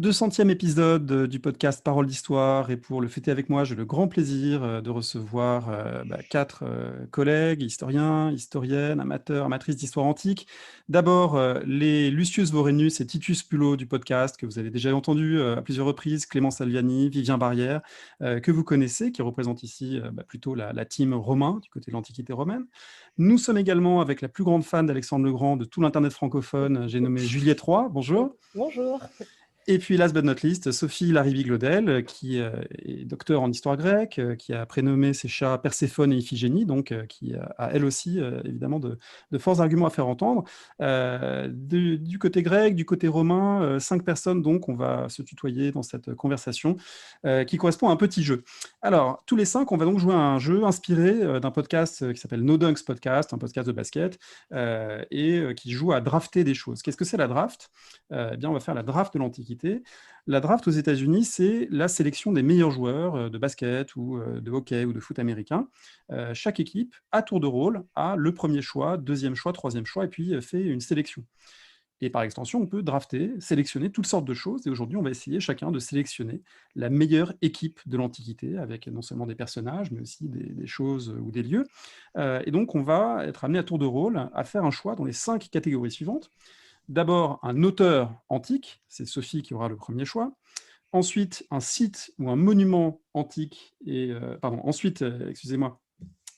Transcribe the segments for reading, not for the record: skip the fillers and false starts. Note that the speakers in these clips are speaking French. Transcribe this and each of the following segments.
200e épisode du podcast Parole d'Histoire et pour le fêter avec moi, j'ai le grand plaisir de recevoir quatre collègues, historiens, historiennes, amateurs, amatrices d'histoire antique. D'abord, les Lucius Vorenus et Titus Pulot du podcast que vous avez déjà entendu à plusieurs reprises, Clément Salviani, Vivien Barrière, que vous connaissez, qui représente ici plutôt la team romain, du côté de l'Antiquité romaine. Nous sommes également avec la plus grande fan d'Alexandre le Grand de tout l'Internet francophone, j'ai nommé Juliette Roy. Bonjour. Bonjour. Et puis, last but not least, Sophie Larivy-Glaudel, qui est docteure en histoire grecque, qui a prénommé ses chats Perséphone et Iphigénie, donc qui a elle aussi, évidemment, de forts arguments à faire entendre. Du côté grec, du côté romain, 5 personnes, donc, on va se tutoyer dans cette conversation, qui correspond à un petit jeu. Alors, tous les 5, on va donc jouer à un jeu inspiré d'un podcast qui s'appelle No Dunks Podcast, un podcast de basket, qui joue à drafter des choses. Qu'est-ce que c'est la draft ? Eh bien, on va faire la draft de l'Antiquité. La draft aux États-Unis, c'est la sélection des meilleurs joueurs de basket ou de hockey ou de foot américain. Chaque équipe, à tour de rôle, a le premier choix, deuxième choix, troisième choix, et puis fait une sélection. Et par extension, on peut drafter, sélectionner toutes sortes de choses. Et aujourd'hui, on va essayer chacun de sélectionner la meilleure équipe de l'Antiquité, avec non seulement des personnages, mais aussi des choses ou des lieux. Et donc, on va être amené à tour de rôle à faire un choix dans les 5 catégories suivantes. D'abord, un auteur antique, c'est Sophie qui aura le premier choix. Ensuite, un site ou un monument antique. Ensuite, excusez-moi,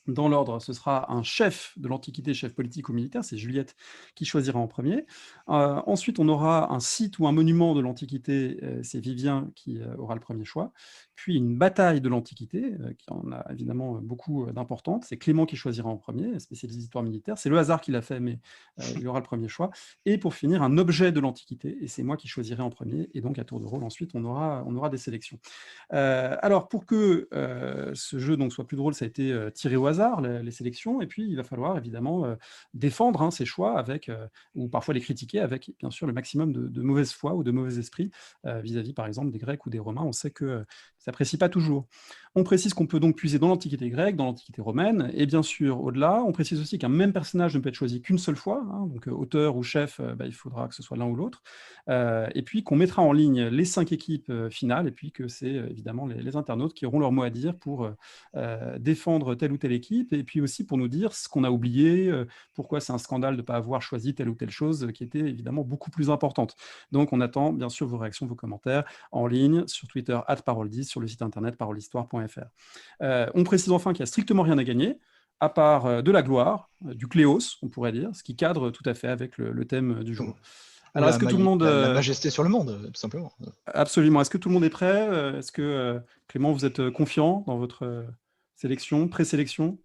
dans l'ordre, ce sera un chef de l'Antiquité, chef politique ou militaire, c'est Juliette qui choisira en premier. Ensuite, on aura un site ou un monument de l'Antiquité, c'est Vivien qui aura le premier choix. Puis une bataille de l'Antiquité, qui en a évidemment beaucoup d'importantes, c'est Clément qui choisira en premier, spécialiste d'histoire militaire. C'est le hasard qui l'a fait, mais il aura le premier choix. Et pour finir, un objet de l'Antiquité, et c'est moi qui choisirai en premier, et donc à tour de rôle, ensuite, on aura des sélections. Alors, pour que ce jeu donc, soit plus drôle, ça a été tiré au hasard, les sélections, et puis il va falloir évidemment défendre ces choix, ou parfois les critiquer avec, bien sûr, le maximum de mauvaise foi ou de mauvais esprit vis-à-vis, par exemple, des Grecs ou des Romains. On sait que ça n'apprécie pas toujours. On précise qu'on peut donc puiser dans l'Antiquité grecque, dans l'Antiquité romaine, et bien sûr, au-delà, on précise aussi qu'un même personnage ne peut être choisi qu'une seule fois, donc auteur ou chef, il faudra que ce soit l'un ou l'autre, et puis qu'on mettra en ligne les 5 équipes finales, et puis que c'est évidemment les internautes qui auront leur mot à dire pour défendre telle ou telle équipe, et puis aussi pour nous dire ce qu'on a oublié, pourquoi c'est un scandale de ne pas avoir choisi telle ou telle chose qui était évidemment beaucoup plus importante. Donc on attend bien sûr vos réactions, vos commentaires en ligne, sur Twitter, @parole10, sur le site internet parolehistoire.fr. On précise enfin qu'il n'y a strictement rien à gagner, à part de la gloire, du cléos, on pourrait dire, ce qui cadre tout à fait avec le thème du jour. Alors, est-ce que tout le monde... La majesté sur le monde, tout simplement. Absolument. Est-ce que tout le monde est prêt ? Est-ce que, Clément, vous êtes confiant dans votre sélection, présélection ?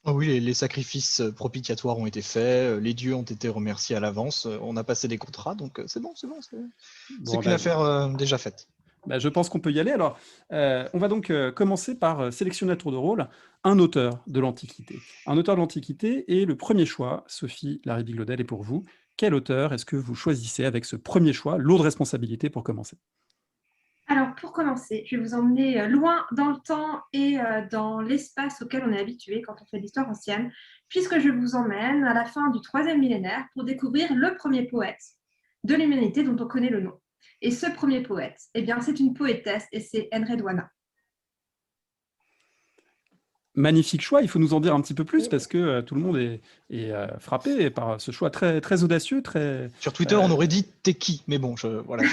Oh oui, les sacrifices propitiatoires ont été faits, les dieux ont été remerciés à l'avance, on a passé des contrats, donc c'est bon. C'est qu'une affaire déjà faite. Je pense qu'on peut y aller. Alors, on va donc commencer par sélectionner à tour de rôle un auteur de l'Antiquité. Un auteur de l'Antiquité, et le premier choix, Sophie Larivy-Glaudel, est pour vous. Quel auteur est-ce que vous choisissez avec ce premier choix ? Lourde responsabilité pour commencer. Alors, pour commencer, je vais vous emmener loin dans le temps et dans l'espace auquel on est habitué quand on fait l'histoire ancienne, puisque je vous emmène à la fin du 3e millénaire pour découvrir le premier poète de l'humanité dont on connaît le nom. Et ce premier poète, c'est une poétesse et c'est Enredwana. Magnifique choix, il faut nous en dire un petit peu plus parce que tout le monde est frappé par ce choix très, très audacieux. Sur Twitter, on aurait dit « t'es qui ?» Mais bon, voilà.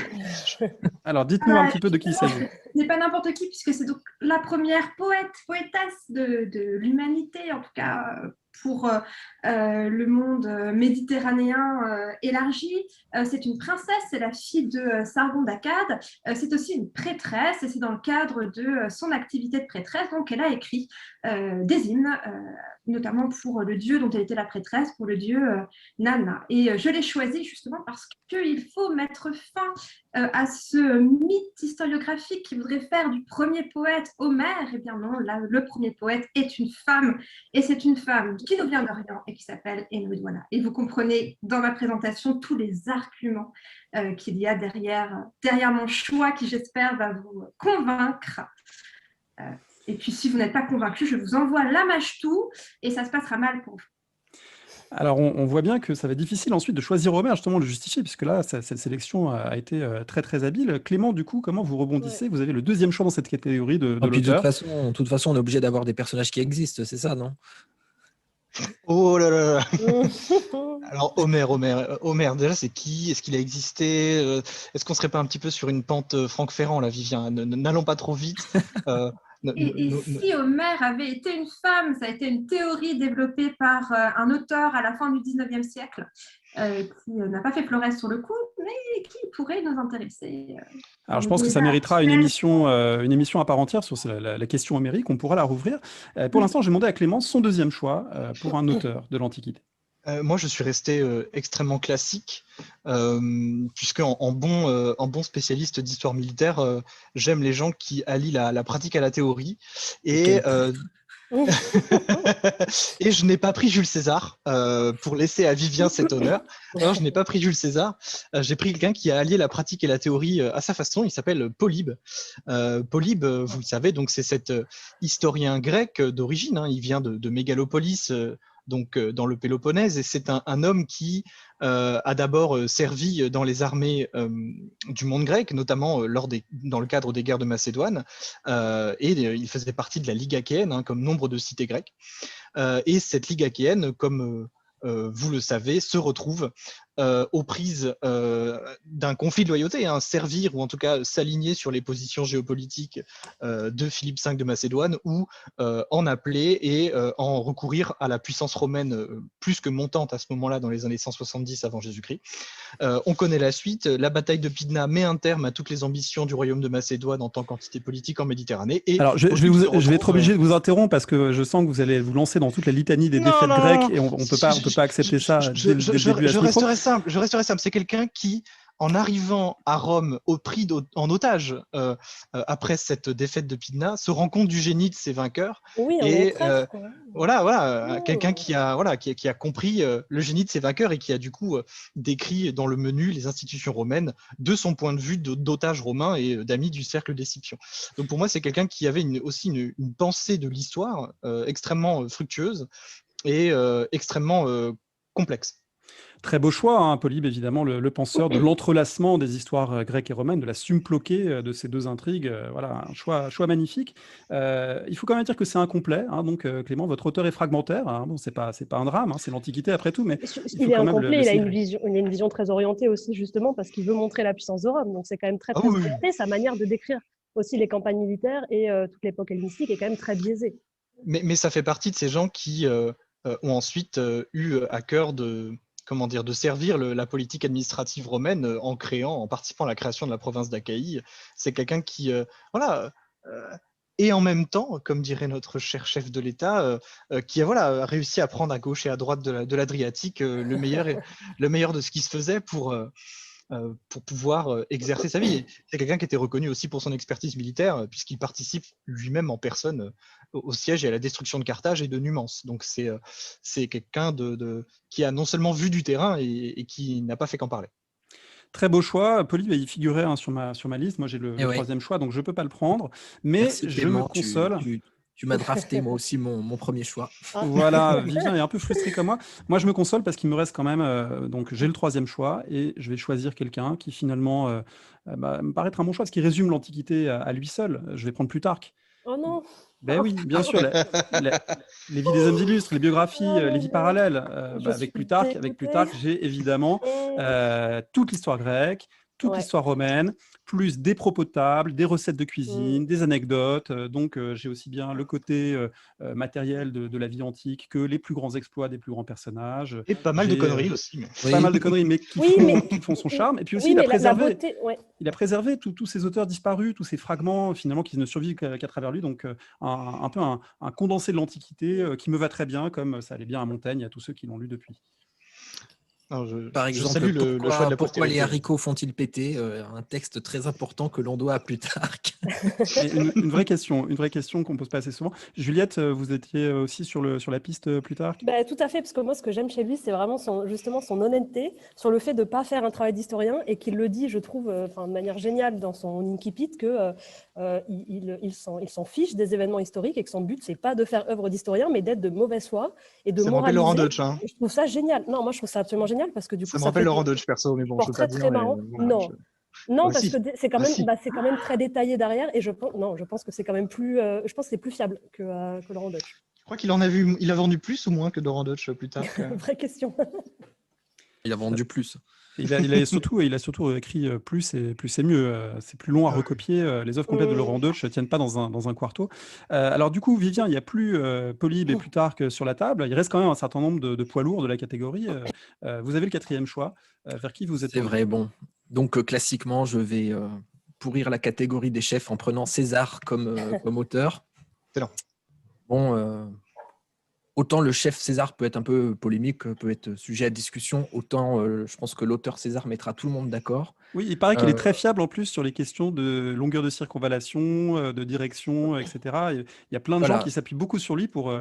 Alors, dites-nous un petit peu de qui il s'agit. Ce n'est pas n'importe qui, puisque c'est donc la première poétesse de l'humanité, en tout cas pour le monde méditerranéen élargi. C'est une princesse, c'est la fille de Sargon d'Akkad. C'est aussi une prêtresse, et c'est dans le cadre de son activité de prêtresse donc elle a écrit des hymnes, notamment pour le dieu dont elle était la prêtresse, pour le dieu Nana. Et je l'ai choisi justement parce qu'il faut mettre fin à ce mythe historiographique qui voudrait faire du premier poète Homère. Eh bien non, là, le premier poète est une femme, et c'est une femme qui nous vient d'Orient et qui s'appelle Enredwana. Et vous comprenez dans ma présentation tous les arguments qu'il y a derrière mon choix, qui j'espère va vous convaincre. Et puis si vous n'êtes pas convaincu, je vous envoie la mâche-tout et ça se passera mal pour vous. Alors, on voit bien que ça va être difficile ensuite de choisir Homère, justement, de le justifier, puisque là, cette sélection a été très, très habile. Clément, du coup, comment vous Ouais. rebondissez? Vous avez le deuxième choix dans cette catégorie de Et puis l'auteur. de toute façon, on est obligé d'avoir des personnages qui existent, c'est ça, non? Oh là là là. Alors Homère, déjà c'est qui? Est-ce qu'il a existé? Est-ce qu'on serait pas un petit peu sur une pente Franck Ferrand là, Vivien? N'allons pas trop vite. Euh, Et si Homère avait été une femme, ça a été une théorie développée par un auteur à la fin du 19e siècle qui n'a pas fait florès sur le coup, mais qui pourrait nous intéresser. Alors, je pense que ça méritera une émission à part entière sur la question homérique. On pourra la rouvrir. Pour l'instant, j'ai demandé à Clément son deuxième choix pour un auteur de l'Antiquité. Moi, je suis resté extrêmement classique, puisque en bon spécialiste d'histoire militaire, j'aime les gens qui allient la pratique à la théorie. Et et je n'ai pas pris Jules César pour laisser à Vivien cet honneur. Alors, je n'ai pas pris Jules César. J'ai pris quelqu'un qui a allié la pratique et la théorie à sa façon. Il s'appelle Polybe. Polybe, vous le savez, donc c'est cet historien grec d'origine. Hein. Il vient de Mégalopolis, donc dans le Péloponnèse, et c'est un homme qui a d'abord servi dans les armées du monde grec, notamment dans le cadre des guerres de Macédoine, et il faisait partie de la Ligue achéenne, hein, comme nombre de cités grecques. Et cette Ligue achéenne, comme vous le savez, se retrouve aux prises d'un conflit de loyauté, hein, servir ou en tout cas s'aligner sur les positions géopolitiques de Philippe V de Macédoine, ou en appeler et en recourir à la puissance romaine plus que montante à ce moment-là dans les années 170 avant Jésus-Christ. On connaît la suite. La bataille de Pydna met un terme à toutes les ambitions du royaume de Macédoine en tant qu'entité politique en Méditerranée. Et alors, je vais être obligé de vous interrompre parce que je sens que vous allez vous lancer dans toute la litanie des défaites grecques et on peut pas accepter ça dès le début. Je resterai simple. C'est quelqu'un qui, en arrivant à Rome pris en otage après cette défaite de Pydna, se rend compte du génie de ses vainqueurs. Oui, et voilà. quelqu'un qui a compris le génie de ses vainqueurs et qui a du coup décrit dans le menu les institutions romaines de son point de vue d'otage romain et d'ami du cercle des Scipions. Donc pour moi, c'est quelqu'un qui avait aussi une pensée de l'histoire extrêmement fructueuse et extrêmement complexe. Très beau choix, hein, Polybe, évidemment, le penseur de l'entrelacement des histoires grecques et romaines, de la symploquée de ces deux intrigues. Voilà, un choix magnifique. Il faut quand même dire que c'est incomplet. Hein, donc, Clément, votre auteur est fragmentaire. Hein, bon, c'est pas un drame, hein, c'est l'Antiquité après tout. Mais il est incomplet, il a une vision très orientée aussi, justement, parce qu'il veut montrer la puissance de Rome. Donc, c'est quand même très orienté. Sa manière de décrire aussi les campagnes militaires et toute l'époque hellénistique est quand même très biaisée. Mais ça fait partie de ces gens qui ont ensuite eu à cœur de servir la politique administrative romaine en participant à la création de la province d'Achaïe. C'est quelqu'un qui, et en même temps, comme dirait notre cher chef de l'État, qui a réussi à prendre à gauche et à droite de l'Adriatique le meilleur de ce qui se faisait pour pouvoir exercer sa vie. C'est quelqu'un qui était reconnu aussi pour son expertise militaire, puisqu'il participe lui-même en personne au siège et à la destruction de Carthage et de Numance. Donc c'est quelqu'un qui a non seulement vu du terrain et qui n'a pas fait qu'en parler. Très beau choix. Polybe, il figurait sur ma liste. Moi, j'ai le troisième choix, donc je ne peux pas le prendre. Mais merci, je me console. Tu m'as drafté, moi aussi, mon premier choix. Voilà, Vivien est un peu frustré comme moi. Moi, je me console parce qu'il me reste quand même... donc, j'ai le troisième choix et je vais choisir quelqu'un qui, finalement, me paraît être un bon choix parce qu'il résume l'Antiquité à lui seul. Je vais prendre Plutarque. Oh non! Ben oui, bien sûr, les vies des hommes illustres, les biographies, les vies parallèles. Avec Plutarque, j'ai évidemment toute l'histoire grecque, toute l'histoire romaine, plus des propos de table, des recettes de cuisine, des anecdotes. Donc, j'ai aussi bien le côté matériel de la vie antique que les plus grands exploits des plus grands personnages. Et pas mal de conneries aussi. Pas mal de conneries, mais qui font son charme. Et puis aussi, il a préservé tous ces auteurs disparus, tous ces fragments finalement qui ne survivent qu'à travers lui. Donc, un peu un condensé de l'Antiquité qui me va très bien, comme ça allait bien à Montaigne, à tous ceux qui l'ont lu depuis. Par exemple, pourquoi les haricots font-ils péter, un texte très important que l'on doit à Plutarque. Une vraie question qu'on ne pose pas assez souvent. Juliette, vous étiez aussi sur la piste Plutarque? Bah, tout à fait, parce que moi, ce que j'aime chez lui, c'est vraiment justement son honnêteté sur le fait de ne pas faire un travail d'historien et qu'il le dit, je trouve, de manière géniale dans son Incipit, qu'il s'en fiche des événements historiques et que son but, c'est pas de faire œuvre d'historien, mais d'être de mauvaise foi et de Ça me rappelle moraliser. Laurent Deutsch. Hein. Je trouve ça génial. Non, moi, je trouve ça absolument génial parce que du coup, Ça me rappelle Laurent Deutsch, perso, mais bon, je peux pas très, dire. très marrant. Non. Non, Bah, parce si. que c'est quand, si. quand même très détaillé derrière et je pense que c'est quand même plus, je pense que c'est plus fiable que Laurent Deutsch. Je crois qu'il il a vendu plus ou moins que Laurent Deutsch plus tard. Vraie question. Il a vendu plus. Il a surtout écrit plus et mieux. C'est plus long à recopier. Les œuvres complètes de Laurent Deutsch ne tiennent pas dans un quarto. Alors du coup, Vivien, il n'y a plus Polybe et Plutarque sur la table. Il reste quand même un certain nombre de poids lourds de la catégorie. Vous avez le 4e choix. Vers qui vous êtes? C'est vrai, bon. Donc classiquement, je vais pourrir la catégorie des chefs en prenant César comme auteur. Excellent. Bon, autant le chef César peut être un peu polémique, peut être sujet à discussion, autant je pense que l'auteur César mettra tout le monde d'accord. Oui, il paraît qu'il est très fiable en plus sur les questions de longueur de circonvallation, de direction, etc. Il y a plein de gens qui s'appuient beaucoup sur lui pour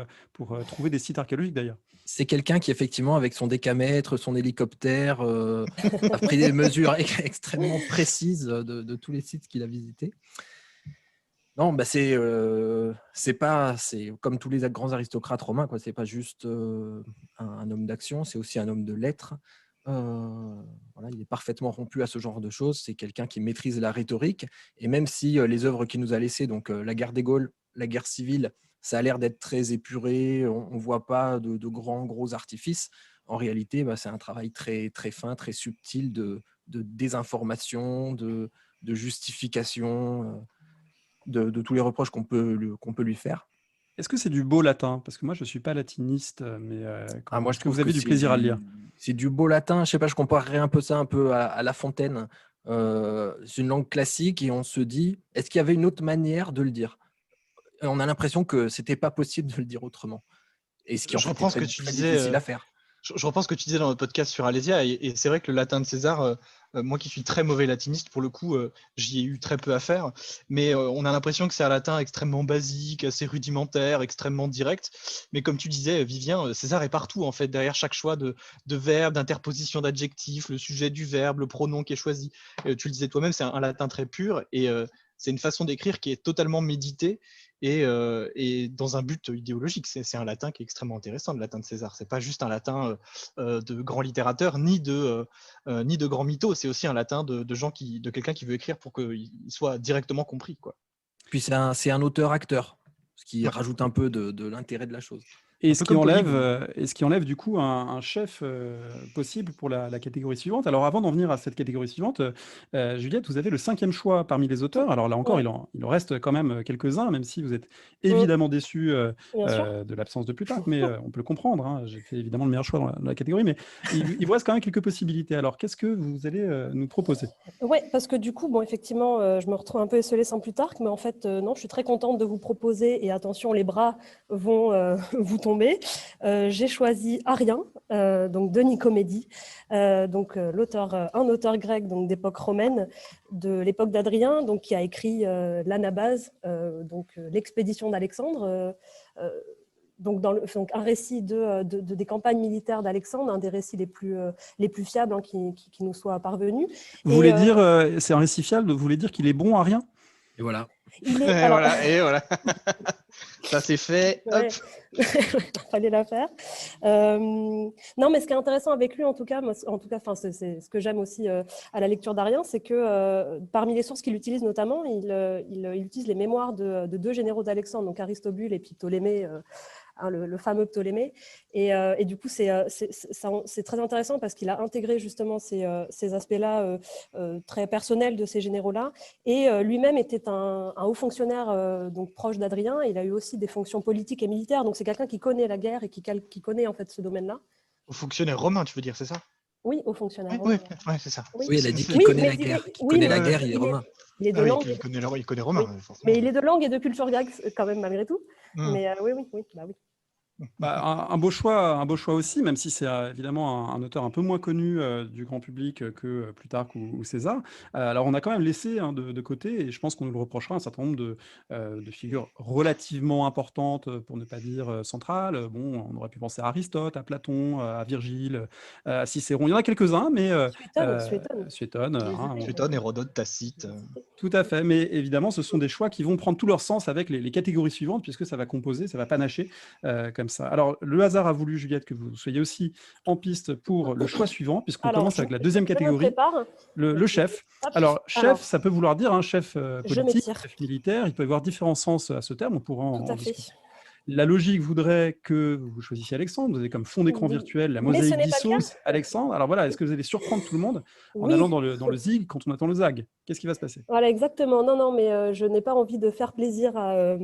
trouver des sites archéologiques d'ailleurs. C'est quelqu'un qui, effectivement, avec son décamètre, son hélicoptère, a pris des mesures extrêmement précises de tous les sites qu'il a visités. Non, bah c'est comme tous les grands aristocrates romains, quoi. C'est pas juste un homme d'action, c'est aussi un homme de lettres. Voilà, il est parfaitement rompu à ce genre de choses. C'est quelqu'un qui maîtrise la rhétorique. Et même si les œuvres qu'il nous a laissées, donc la guerre des Gaules, la guerre civile, ça a l'air d'être très épuré, on ne voit pas de gros artifices. En réalité, c'est un travail très, très fin, très subtil de désinformation, de justification de tous les reproches qu'on peut lui faire. Est-ce que c'est du beau latin? Parce que moi, je ne suis pas latiniste, mais moi, est-ce que vous avez du plaisir à le lire? C'est du beau latin. Je ne sais pas, je comparerais un peu ça à La Fontaine. C'est une langue classique et on se dit, est-ce qu'il y avait une autre manière de le dire? On a l'impression que ce n'était pas possible de le dire autrement. Et ce qui en fait est très difficile à faire. Je reprends ce que tu disais dans notre podcast sur Alésia, et c'est vrai que le latin de César, moi qui suis très mauvais latiniste, pour le coup, j'y ai eu très peu à faire, mais on a l'impression que c'est un latin extrêmement basique, assez rudimentaire, extrêmement direct. Mais comme tu disais, Vivien, César est partout, en fait, derrière chaque choix de verbe, d'interposition d'adjectif, le sujet du verbe, le pronom qui est choisi. Tu le disais toi-même, c'est un latin très pur, et c'est une façon d'écrire qui est totalement méditée, et dans un but idéologique. C'est un latin qui est extrêmement intéressant, le latin de César. C'est pas juste un latin de grand littérateur ni de grand mytho. C'est aussi un latin de quelqu'un qui veut écrire pour qu'il soit directement compris, quoi. Puis c'est un auteur-acteur, ce qui rajoute un peu de l'intérêt de la chose. Et ce qui enlève du coup un chef possible pour la catégorie suivante. Alors avant d'en venir à cette catégorie suivante, Juliette, vous avez le 5e choix parmi les auteurs. Alors là encore, il en reste quand même quelques-uns, même si vous êtes évidemment déçu de l'absence de Plutarque, mais on peut le comprendre. Hein. J'ai fait évidemment le meilleur choix dans la catégorie, mais il vous reste quand même quelques possibilités. Alors qu'est-ce que vous allez nous proposer? Oui, parce que du coup, bon, effectivement, je me retrouve un peu esseulée sans Plutarque, mais en fait, non, je suis très contente de vous proposer, et attention, les bras vont vous tomber. J'ai choisi Arien, donc de Nicomédie, donc un auteur grec donc d'époque romaine, de l'époque d'Adrien, donc qui a écrit l'Anabase, donc l'expédition d'Alexandre. Donc un récit des campagnes militaires d'Alexandre, un des récits les plus fiables qui nous soit parvenu. Vous voulez dire, c'est un récit fiable, vous voulez dire qu'il est bon, Arien? Et voilà. Et voilà. Ça c'est fait. Ouais. Fallait la faire. Non, mais ce qui est intéressant avec lui, en tout cas, c'est ce que j'aime aussi à la lecture d'Arien, c'est que parmi les sources qu'il utilise notamment, il utilise les mémoires de deux généraux d'Alexandre, donc Aristobule et puis Ptolémée. Le fameux Ptolémée. Et du coup, c'est très intéressant parce qu'il a intégré justement ces aspects-là très personnels de ces généraux-là. Et lui-même était un haut fonctionnaire donc proche d'Adrien. Il a eu aussi des fonctions politiques et militaires. Donc, c'est quelqu'un qui connaît la guerre et qui connaît en fait ce domaine-là. Au fonctionnaire romain, tu veux dire, c'est ça? Oui, au fonctionnaire. Oui, c'est ça. Oui, il a dit qu'il connaît la guerre. La guerre, il est romain. Il est de langue. Il connaît romain, oui. Mais il est de langue et de culture grecque quand même, malgré tout. Mais oui. Un beau choix aussi, même si c'est évidemment un auteur un peu moins connu du grand public que Plutarque ou César. Alors on a quand même laissé de côté, et je pense qu'on nous le reprochera, un certain nombre de figures relativement importantes, pour ne pas dire centrales. Bon, on aurait pu penser à Aristote, à Platon, à Virgile, à Cicéron. Il y en a quelques-uns, mais Suétone, Suétone, Hérodote, Tacite. tout à fait. Mais évidemment, ce sont des choix qui vont prendre tout leur sens avec les catégories suivantes, puisque ça va composer, ça va panacher comme ça. Alors, le hasard a voulu, Juliette, que vous soyez aussi en piste pour le choix suivant, puisqu'on commence avec la deuxième catégorie, le chef. Alors, chef, ça peut vouloir dire chef politique, chef militaire. Il peut y avoir différents sens à ce terme. On pourra en discuter. La logique voudrait que vous choisissiez Alexandre. Vous avez comme fond d'écran virtuel la mosaïque d'Issos, Alexandre. Alors voilà, est-ce que vous allez surprendre tout le monde en allant dans le zig quand on attend le zag? Qu'est-ce qui va se passer? Voilà, exactement. Non, mais je n'ai pas envie de faire plaisir à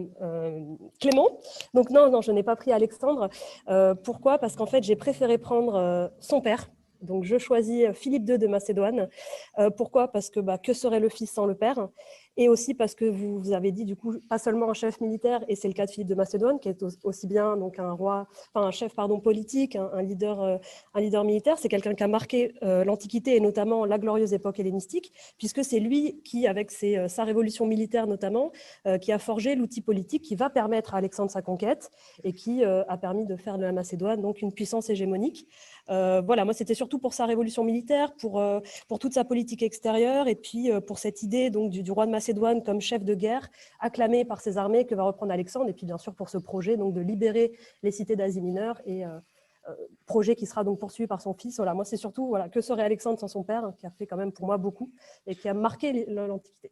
Clément. Donc non, je n'ai pas pris Alexandre. Pourquoi? Parce qu'en fait, j'ai préféré prendre son père. Donc je choisis Philippe II de Macédoine. Pourquoi? Parce que serait le fils sans le père? Et aussi parce que vous avez dit, du coup, pas seulement un chef militaire, et c'est le cas de Philippe de Macédoine, qui est aussi bien donc un chef politique, un leader militaire. C'est quelqu'un qui a marqué l'Antiquité et notamment la glorieuse époque hellénistique, puisque c'est lui qui, avec sa révolution militaire notamment, qui a forgé l'outil politique qui va permettre à Alexandre sa conquête et qui a permis de faire de la Macédoine donc une puissance hégémonique. Voilà, moi c'était surtout pour sa révolution militaire, pour toute sa politique extérieure et puis pour cette idée donc du roi de Macédoine comme chef de guerre, acclamé par ses armées que va reprendre Alexandre, et puis bien sûr pour ce projet donc de libérer les cités d'Asie mineure, et projet qui sera donc poursuivi par son fils. Voilà, moi c'est surtout que serait Alexandre sans son père, qui a fait quand même pour moi beaucoup et qui a marqué l'Antiquité.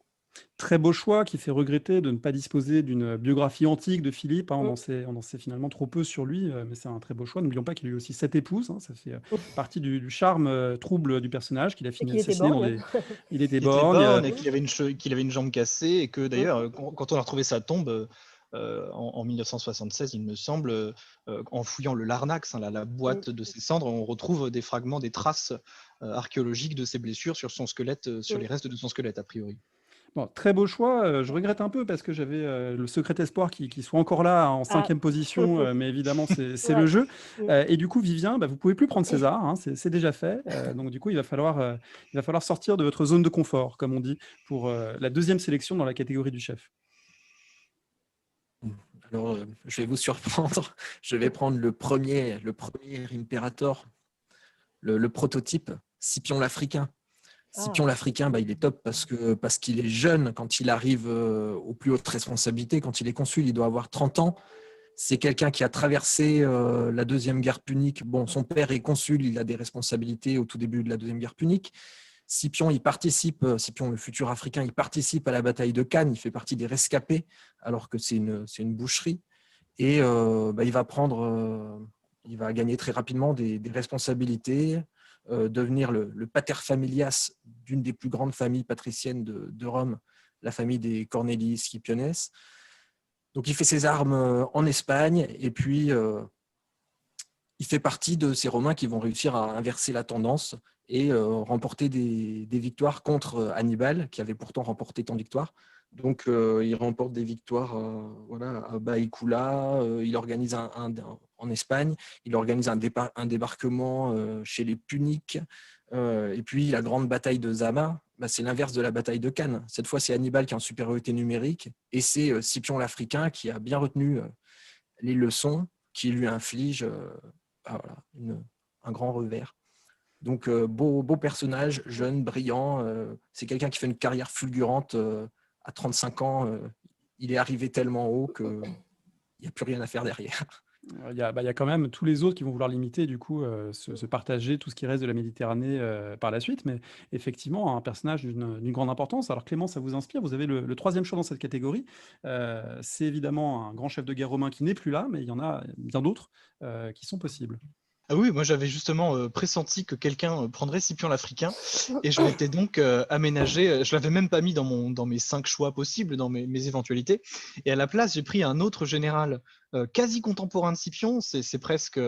Très beau choix qui fait regretter de ne pas disposer d'une biographie antique de Philippe. On en sait finalement trop peu sur lui, mais c'est un très beau choix. N'oublions pas qu'il a eu aussi 7 épouses. Ça fait partie du charme trouble du personnage qu'il a fini assassiné dans des... Il était borgne. Et qu'il avait une jambe cassée, et que d'ailleurs, quand on a retrouvé sa tombe en 1976, il me semble, en fouillant le Larnax, la boîte de ses cendres, on retrouve des fragments, des traces archéologiques de ses blessures sur son squelette, sur les restes de son squelette, a priori. Bon, très beau choix. Je regrette un peu parce que j'avais le secret espoir qui soit encore là en 5e position, mais évidemment, c'est le jeu. Et du coup, Vivien, vous ne pouvez plus prendre César, c'est déjà fait. Donc, du coup, il va falloir sortir de votre zone de confort, comme on dit, pour la deuxième sélection dans la catégorie du chef. Alors, je vais vous surprendre. Je vais prendre le premier impérator, le prototype, Scipion l'Africain. Scipion l'Africain, il est top parce qu'il est jeune quand il arrive aux plus hautes responsabilités. Quand il est consul, il doit avoir 30 ans. C'est quelqu'un qui a traversé la Deuxième Guerre punique. Bon, son père est consul, il a des responsabilités au tout début de la Deuxième Guerre punique. Scipion, le futur Africain, il participe à la bataille de Cannes. Il fait partie des rescapés, alors que c'est une boucherie. Et il va gagner très rapidement des responsabilités, devenir le pater familias d'une des plus grandes familles patriciennes de Rome, la famille des Cornelis Scipiones. Donc il fait ses armes en Espagne, et puis il fait partie de ces Romains qui vont réussir à inverser la tendance et remporter des victoires contre Hannibal, qui avait pourtant remporté tant de victoires. Donc il remporte des victoires à Baïkula, il organise en Espagne, il organise un débarquement chez les Puniques, et puis la grande bataille de Zama, c'est l'inverse de la bataille de Cannes. Cette fois, c'est Hannibal qui est en supériorité numérique, et c'est Scipion l'Africain qui a bien retenu les leçons, qui lui inflige un grand revers. Donc beau personnage, jeune, brillant, c'est quelqu'un qui fait une carrière fulgurante. À 35 ans, il est arrivé tellement haut qu'il n'y a plus rien à faire derrière. Il y a quand même tous les autres qui vont vouloir limiter, du coup, se partager tout ce qui reste de la Méditerranée par la suite. Mais effectivement, un personnage d'une grande importance. Alors Clément, ça vous inspire? Vous avez le troisième choix dans cette catégorie. C'est évidemment un grand chef de guerre romain qui n'est plus là, mais il y en a bien d'autres qui sont possibles. Ah oui, moi j'avais justement pressenti que quelqu'un prendrait Scipion l'Africain, et je m'étais donc aménagé, je l'avais même pas mis dans mes 5 choix possibles, dans mes éventualités, et à la place j'ai pris un autre général quasi contemporain de Scipion. C'est presque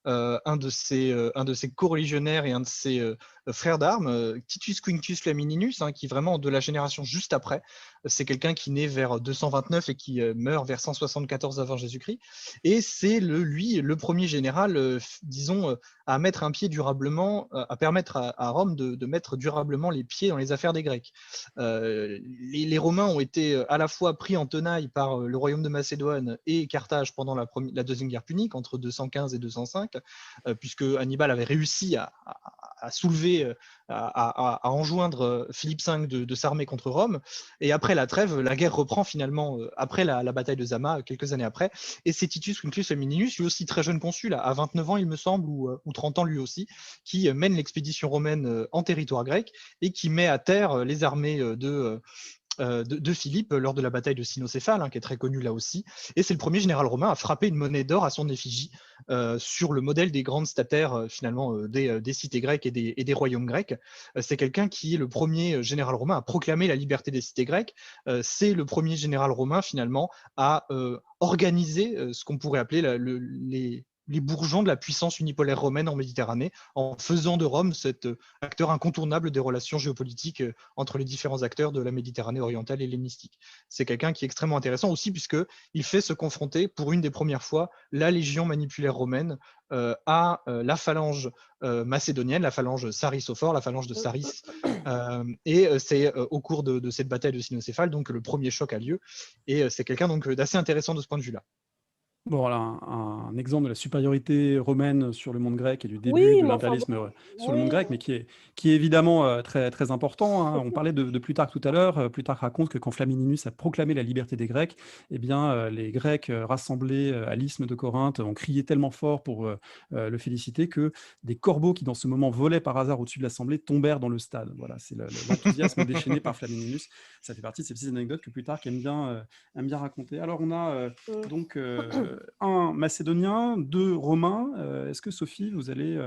un de ses coreligionnaires et un de ses frères d'armes, Titus Quinctius Flamininus, qui est vraiment de la génération juste après. C'est quelqu'un qui naît vers 229 et qui meurt vers 174 avant Jésus-Christ. Et c'est lui le premier général, disons, à mettre un pied durablement, à permettre à Rome de mettre durablement les pieds dans les affaires des Grecs. Les Romains ont été à la fois pris en tenaille par le royaume de Macédoine et Carthage pendant la Deuxième Guerre punique, entre 215 et 205, puisque Hannibal avait réussi à soulever, à enjoindre Philippe V de s'armer contre Rome. Et après la trêve, la guerre reprend finalement après la bataille de Zama, quelques années après. Et c'est Titus Quinctius Flamininus, lui aussi très jeune consul, à 29 ans il me semble, ou 30 ans lui aussi, qui mène l'expédition romaine en territoire grec et qui met à terre les armées de Philippe lors de la bataille de Cynocéphale, qui est très connue là aussi. Et c'est le premier général romain à frapper une monnaie d'or à son effigie sur le modèle des grandes stataires finalement des cités grecques et des royaumes grecs. C'est quelqu'un qui est le premier général romain à proclamer la liberté des cités grecques. C'est le premier général romain finalement à organiser ce qu'on pourrait appeler les bourgeons de la puissance unipolaire romaine en Méditerranée, en faisant de Rome cet acteur incontournable des relations géopolitiques entre les différents acteurs de la Méditerranée orientale et hellénistique. C'est quelqu'un qui est extrêmement intéressant aussi, puisqu'il fait se confronter pour une des premières fois la légion manipulaire romaine à la phalange macédonienne, la phalange Saris-Sophore, la phalange de Saris. Et c'est au cours de cette bataille de Cynocéphale donc le premier choc a lieu. Et c'est quelqu'un donc d'assez intéressant de ce point de vue-là. Bon, voilà un exemple de la supériorité romaine sur le monde grec et du début Oui, de mais enfin, l'impérialisme sur le oui. monde grec, mais qui est évidemment très, très important. On parlait de Plutarque tout à l'heure. Plutarque raconte que quand Flamininus a proclamé la liberté des Grecs, eh bien, les Grecs rassemblés à l'isthme de Corinthe ont crié tellement fort pour le féliciter que des corbeaux qui, dans ce moment, volaient par hasard au-dessus de l'Assemblée tombèrent dans le stade. Voilà, c'est l'enthousiasme déchaîné par Flamininus. Ça fait partie de ces petites anecdotes que Plutarque aime bien raconter. Alors, on a donc un macédonien, deux romains. Est-ce que Sophie, vous allez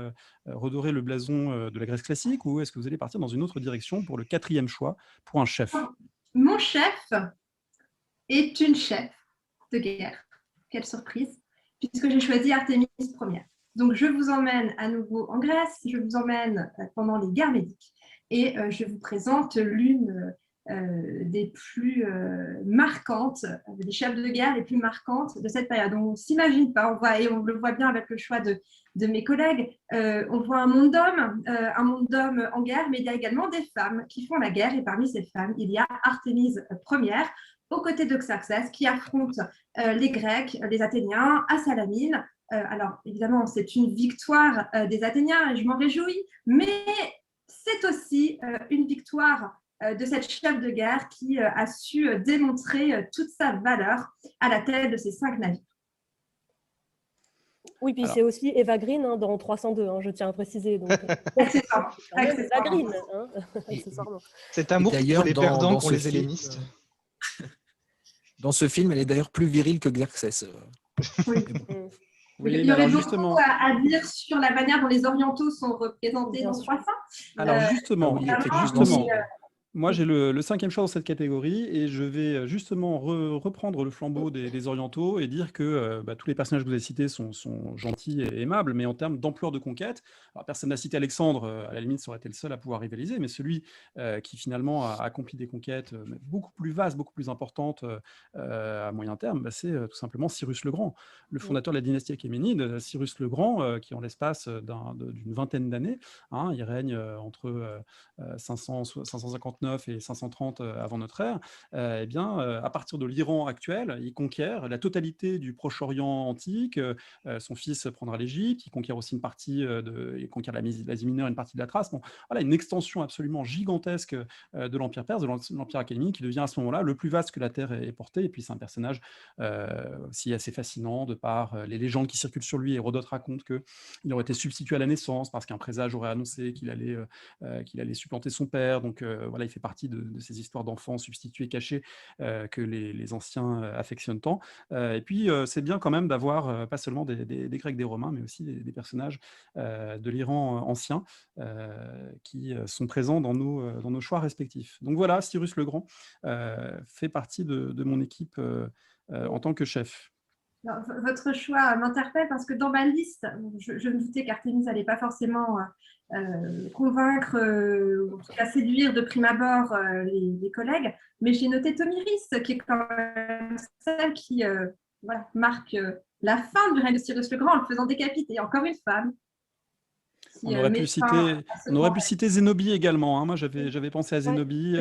redorer le blason de la Grèce classique ou est-ce que vous allez partir dans une autre direction pour le quatrième choix pour un chef? Mon chef est une chef de guerre. Quelle surprise, puisque j'ai choisi Artémis Ier. Donc, je vous emmène à nouveau en Grèce, je vous emmène pendant les guerres médiques et je vous présente l'une des plus marquantes, des chefs de guerre les plus marquantes de cette période. On ne s'imagine pas, et on le voit bien avec le choix de mes collègues, on voit un monde d'hommes en guerre, mais il y a également des femmes qui font la guerre, et parmi ces femmes, il y a Artémis Ier, aux côtés de Xerxès, qui affronte les Grecs, les Athéniens, à Salamine. Alors, évidemment, c'est une victoire des Athéniens, et je m'en réjouis, mais c'est aussi une victoire de cette chef de guerre qui a su démontrer toute sa valeur à la tête de ces 5 navires. Oui, puis c'est aussi Eva Green dans 302, je tiens à préciser. Eva Green, accessoirement. Cet amour pour les perdants, pour les hellénistes. Dans ce film, elle est d'ailleurs plus virile que Xerxès. Oui. Oui, il y aurait beaucoup à dire sur la manière dont les orientaux sont représentés dans 300. Alors justement, moi j'ai le 5e choix dans cette catégorie et je vais justement reprendre le flambeau des orientaux et dire que tous les personnages que vous avez cités sont gentils et aimables, mais en termes d'ampleur de conquête, alors personne n'a cité Alexandre, à la limite ça aurait été le seul à pouvoir rivaliser, mais celui qui finalement a accompli des conquêtes beaucoup plus vastes, beaucoup plus importantes à moyen terme, c'est tout simplement Cyrus le Grand, le fondateur de la dynastie achéménide. Cyrus le Grand, qui en l'espace d'une vingtaine d'années, il règne entre 559 et 530 avant notre ère, à partir de l'Iran actuel, il conquiert la totalité du Proche-Orient antique. Son fils prendra l'Égypte, il conquiert aussi une partie il conquiert l'Asie mineure, une partie de la Thrace. Bon, voilà, une extension absolument gigantesque de l'Empire perse, de l'Empire achéménide, qui devient à ce moment-là le plus vaste que la Terre ait porté. Et puis c'est un personnage aussi assez fascinant de par les légendes qui circulent sur lui. Hérodote raconte qu'il aurait été substitué à la naissance parce qu'un présage aurait annoncé qu'il allait supplanter son père. Donc voilà, il fait partie de ces histoires d'enfants substitués, cachés, que les anciens affectionnent tant. Et puis, c'est bien quand même d'avoir pas seulement des Grecs, des Romains, mais aussi des personnages de l'Iran ancien qui sont présents dans nos choix respectifs. Donc voilà, Cyrus le Grand fait partie de mon équipe en tant que chef. Alors, votre choix m'interpelle parce que dans ma liste, je me doutais qu'Artémis n'allait pas forcément convaincre, ou en tout cas séduire de prime abord les collègues, mais j'ai noté Tomiris, qui est quand même celle qui voilà, marque la fin du règne de Cyrus le Grand en le faisant décapiter. Encore une femme. On aurait pu citer Zénobie également. Hein. Moi, j'avais pensé à Zénobie,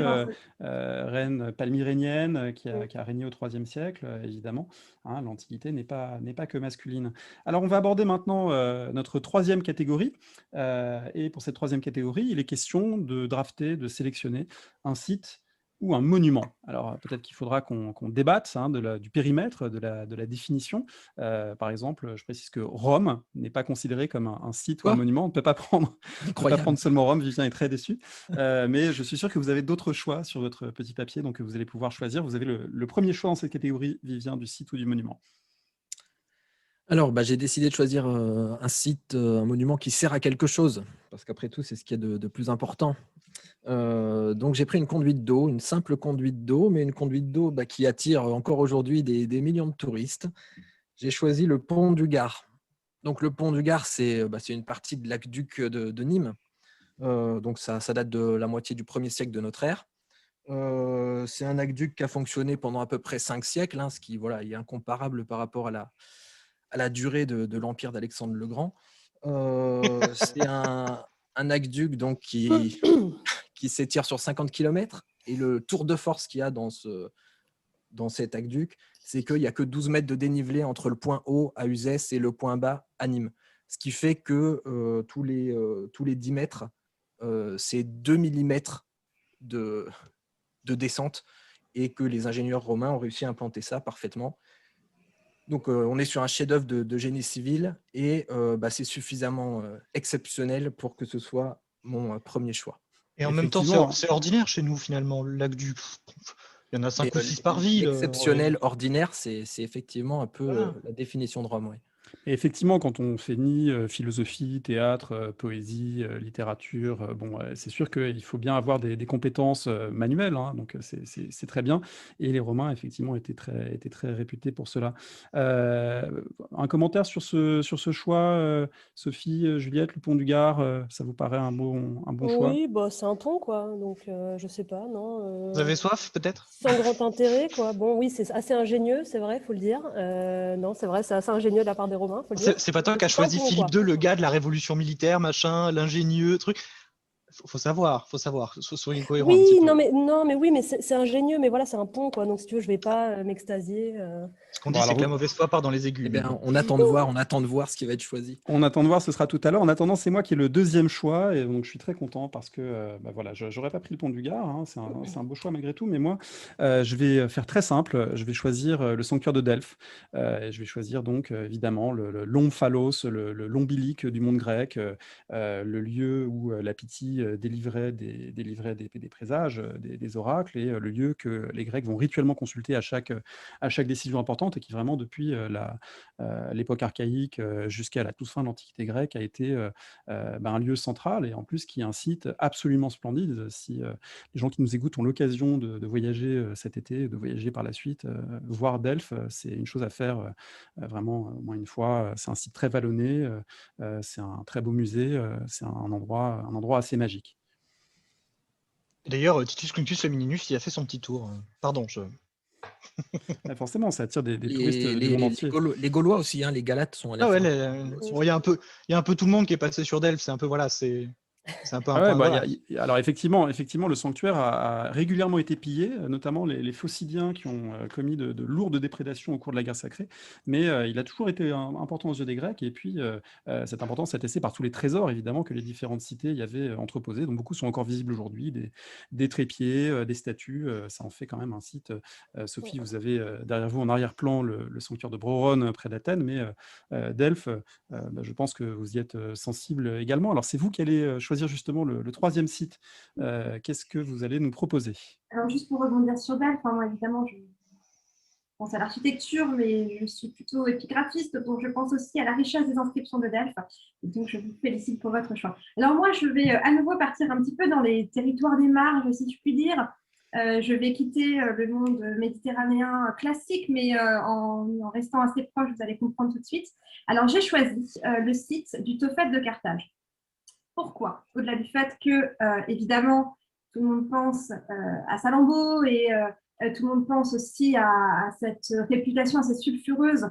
reine palmyrénienne, qui a régné au IIIe siècle, évidemment. Hein, l'Antiquité n'est pas que masculine. Alors, on va aborder maintenant notre troisième catégorie. Et pour cette troisième catégorie, il est question de drafter, de sélectionner un site ou un monument. Alors, peut-être qu'il faudra qu'on débatte du périmètre, de la définition. Par exemple, je précise que Rome n'est pas considéré comme un site ou un monument. On ne peut pas prendre seulement Rome. Vivien est très déçu. Mais je suis sûr que vous avez d'autres choix sur votre petit papier, donc vous allez pouvoir choisir. Vous avez le premier choix dans cette catégorie, Vivien, du site ou du monument. Alors, j'ai décidé de choisir un site, un monument qui sert à quelque chose, parce qu'après tout, c'est ce qui est de plus important. Donc, j'ai pris une conduite d'eau, une simple conduite d'eau, mais une conduite d'eau qui attire encore aujourd'hui des millions de touristes. J'ai choisi le pont du Gard. Donc, le pont du Gard, c'est une partie de l'aqueduc de Nîmes. Donc, ça date de la moitié du 1er siècle de notre ère. C'est un aqueduc qui a fonctionné pendant à peu près 5 siècles, ce qui est incomparable par rapport à la durée de l'empire d'Alexandre le Grand. C'est un aqueduc donc, qui s'étire sur 50 km. Et le tour de force qu'il y a dans cet aqueduc, c'est qu'il n'y a que 12 mètres de dénivelé entre le point haut à Uzès et le point bas à Nîmes. Ce qui fait que tous les 10 mètres, c'est 2 mm de descente, et que les ingénieurs romains ont réussi à implanter ça parfaitement. Donc, on est sur un chef-d'œuvre de génie civil, et c'est suffisamment exceptionnel pour que ce soit mon premier choix. Et en même temps, c'est ordinaire chez nous, finalement, l'aqueduc. Il y en a 5 ou 6 par ville. Exceptionnel, ordinaire, c'est effectivement un peu la définition de Rome. Oui. Et effectivement, quand on fait philosophie, théâtre, poésie, littérature, c'est sûr qu'il faut bien avoir des compétences manuelles, donc c'est très bien. Et les Romains, effectivement, étaient très réputés pour cela. Un commentaire sur ce choix, Sophie, Juliette, le pont du Gard, ça vous paraît un bon choix? Oui, c'est un pont, quoi. Donc, je sais pas, non. Vous avez soif, peut-être? Sans grand intérêt, quoi. Bon, oui, c'est assez ingénieux, c'est vrai, il faut le dire. Non, c'est vrai, c'est assez ingénieux de la part des Romains. C'est pas toi qui as choisi Philippe II, le gars de la révolution militaire, machin, l'ingénieux, truc. Faut savoir, soyez cohérents. Oui, non, mais c'est ingénieux, mais voilà, c'est un pont, quoi. Donc, si tu veux, je vais pas m'extasier. Ce qu'on dit, c'est que la mauvaise foi part dans les aigus. Eh bien, on attend de voir ce qui va être choisi. On attend de voir, ce sera tout à l'heure. En attendant, c'est moi qui ai le deuxième choix, et donc je suis très content parce que j'aurais pas pris le pont du Gard, c'est un beau choix malgré tout, mais moi, je vais faire très simple. Je vais choisir le sanctuaire de Delphes. Et je vais choisir donc évidemment le l'omphalos, l'ombilique du monde grec, le lieu où la Pythie délivrait des présages, des oracles, et le lieu que les Grecs vont rituellement consulter à chaque décision importante, et qui vraiment depuis l'époque archaïque jusqu'à la toute fin de l'Antiquité grecque a été un lieu central, et en plus qui est un site absolument splendide. Si les gens qui nous écoutent ont l'occasion de voyager cet été, de voyager par la suite, voir Delphes, c'est une chose à faire vraiment au moins une fois. C'est un site très vallonné, c'est un très beau musée, c'est un endroit assez magique. D'ailleurs, Titus Quinctius Femininus, il a fait son petit tour. Pardon, forcément, ça attire des touristes du monde entier. Les Gaulois aussi, les Galates sont allés. Il y a un peu tout le monde qui est passé sur Delphes. C'est un peu c'est un peu un point. Alors effectivement, le sanctuaire a régulièrement été pillé, notamment les Phocidiens qui ont commis de lourdes déprédations au cours de la guerre sacrée, mais il a toujours été important aux yeux des Grecs, et puis cette importance s'est attestée par tous les trésors évidemment que les différentes cités y avaient entreposés, donc beaucoup sont encore visibles aujourd'hui, des trépieds, des statues, ça en fait quand même un site. Sophie, vous avez derrière vous en arrière-plan le sanctuaire de Broron près d'Athènes, mais Delphes, je pense que vous y êtes sensible également. Alors c'est vous qui allez choisir justement le troisième site. Qu'est-ce que vous allez nous proposer? Alors, juste pour rebondir sur Delphes, moi, évidemment, je pense à l'architecture, mais je suis plutôt épigraphiste, donc je pense aussi à la richesse des inscriptions de Delphes. Et donc, je vous félicite pour votre choix. Alors, moi, je vais à nouveau partir un petit peu dans les territoires des marges, si je puis dire. Je vais quitter le monde méditerranéen classique, mais en restant assez proche, vous allez comprendre tout de suite. Alors, j'ai choisi le site du Tophet de Carthage. Pourquoi? Au-delà du fait que, évidemment, tout le monde pense à Salammbô et tout le monde pense aussi à cette réputation assez sulfureuse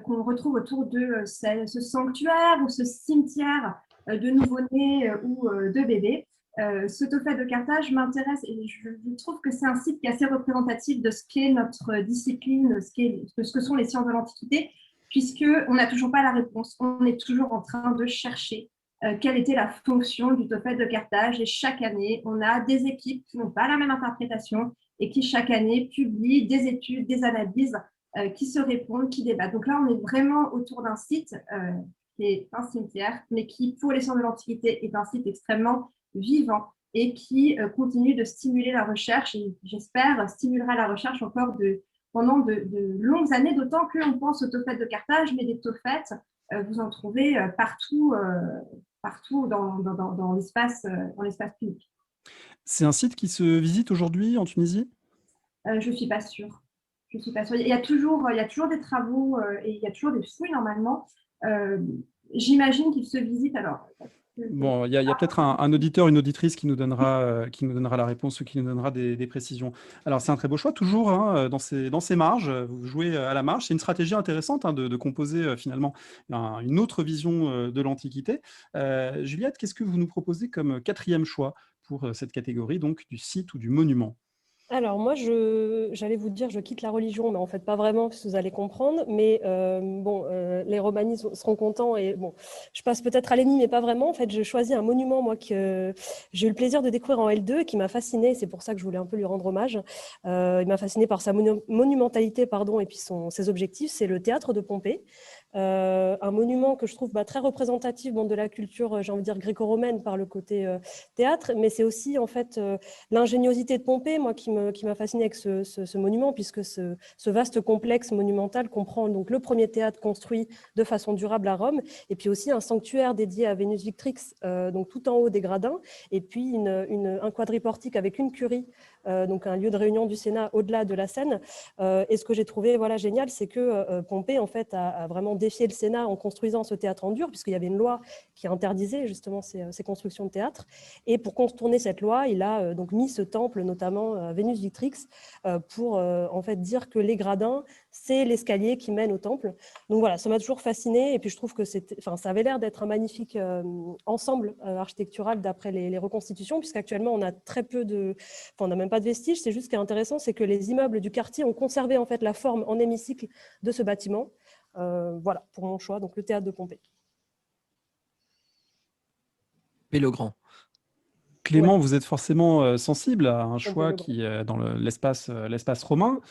qu'on retrouve autour de ce sanctuaire ou ce cimetière de nouveau-nés ou de bébés. Ce Tophet de Carthage m'intéresse et je trouve que c'est un site qui est assez représentatif de ce qu'est notre discipline, de ce que sont les sciences de l'Antiquité, puisqu'on n'a toujours pas la réponse. On est toujours en train de chercher quelle était la fonction du Tophet de Carthage. Et chaque année, on a des équipes qui n'ont pas la même interprétation et qui chaque année publient des études, des analyses qui se répondent, qui débattent. Donc là, on est vraiment autour d'un site qui est un cimetière, mais qui, pour les sciences de l'Antiquité, est un site extrêmement vivant et qui continue de stimuler la recherche et j'espère stimulera la recherche encore pendant de longues années, d'autant qu'on pense au Tophet de Carthage, mais des Tophets, vous en trouvez partout dans l'espace public. C'est un site qui se visite aujourd'hui en Tunisie? Je ne suis pas sûre. Il y a toujours des travaux et il y a toujours des fouilles normalement. J'imagine qu'ils se visitent alors. Bon, il y a peut-être un auditeur, une auditrice qui nous donnera la réponse ou qui nous donnera des précisions. Alors, c'est un très beau choix, toujours hein, dans ces marges. Vous jouez à la marge. C'est une stratégie intéressante hein, de composer finalement une autre vision de l'Antiquité. Juliette, qu'est-ce que vous nous proposez comme quatrième choix pour cette catégorie, donc du site ou du monument? Alors moi, j'allais vous dire, je quitte la religion, mais en fait pas vraiment, parce que vous allez comprendre. Mais les romanistes seront contents et bon, je passe peut-être à l'ennemi, mais pas vraiment. En fait, je choisis un monument moi que j'ai eu le plaisir de découvrir en L2 et qui m'a fasciné. C'est pour ça que je voulais un peu lui rendre hommage. Il m'a fasciné par sa monumentalité, pardon, et puis ses objectifs. C'est le théâtre de Pompée. Un monument que je trouve très représentatif de la culture, j'ai envie de dire gréco-romaine par le côté théâtre, mais c'est aussi en fait l'ingéniosité de Pompée, moi qui m'a fasciné avec ce monument, puisque ce vaste complexe monumental comprend donc le premier théâtre construit de façon durable à Rome, et puis aussi un sanctuaire dédié à Vénus Victrix, donc tout en haut des gradins, et puis un quadriportique avec une curie, donc un lieu de réunion du Sénat au-delà de la Seine. Et ce que j'ai trouvé génial, c'est que Pompée en fait a vraiment défié le Sénat en construisant ce théâtre en dur, puisqu'il y avait une loi qui interdisait justement ces constructions de théâtre. Et pour contourner cette loi, il a donc mis ce temple, notamment Vénus Victrix, pour en fait dire que les gradins, c'est l'escalier qui mène au temple. Donc voilà, ça m'a toujours fasciné. Et puis je trouve que ça avait l'air d'être un magnifique ensemble architectural d'après les reconstitutions, puisqu'actuellement on a très peu on n'a même pas de vestiges. C'est juste ce qui est intéressant, c'est que les immeubles du quartier ont conservé en fait la forme en hémicycle de ce bâtiment. Voilà pour mon choix, donc le théâtre de Pompée. Pélegrand. Clément, vous êtes forcément sensible à un choix qui est dans l'espace romain.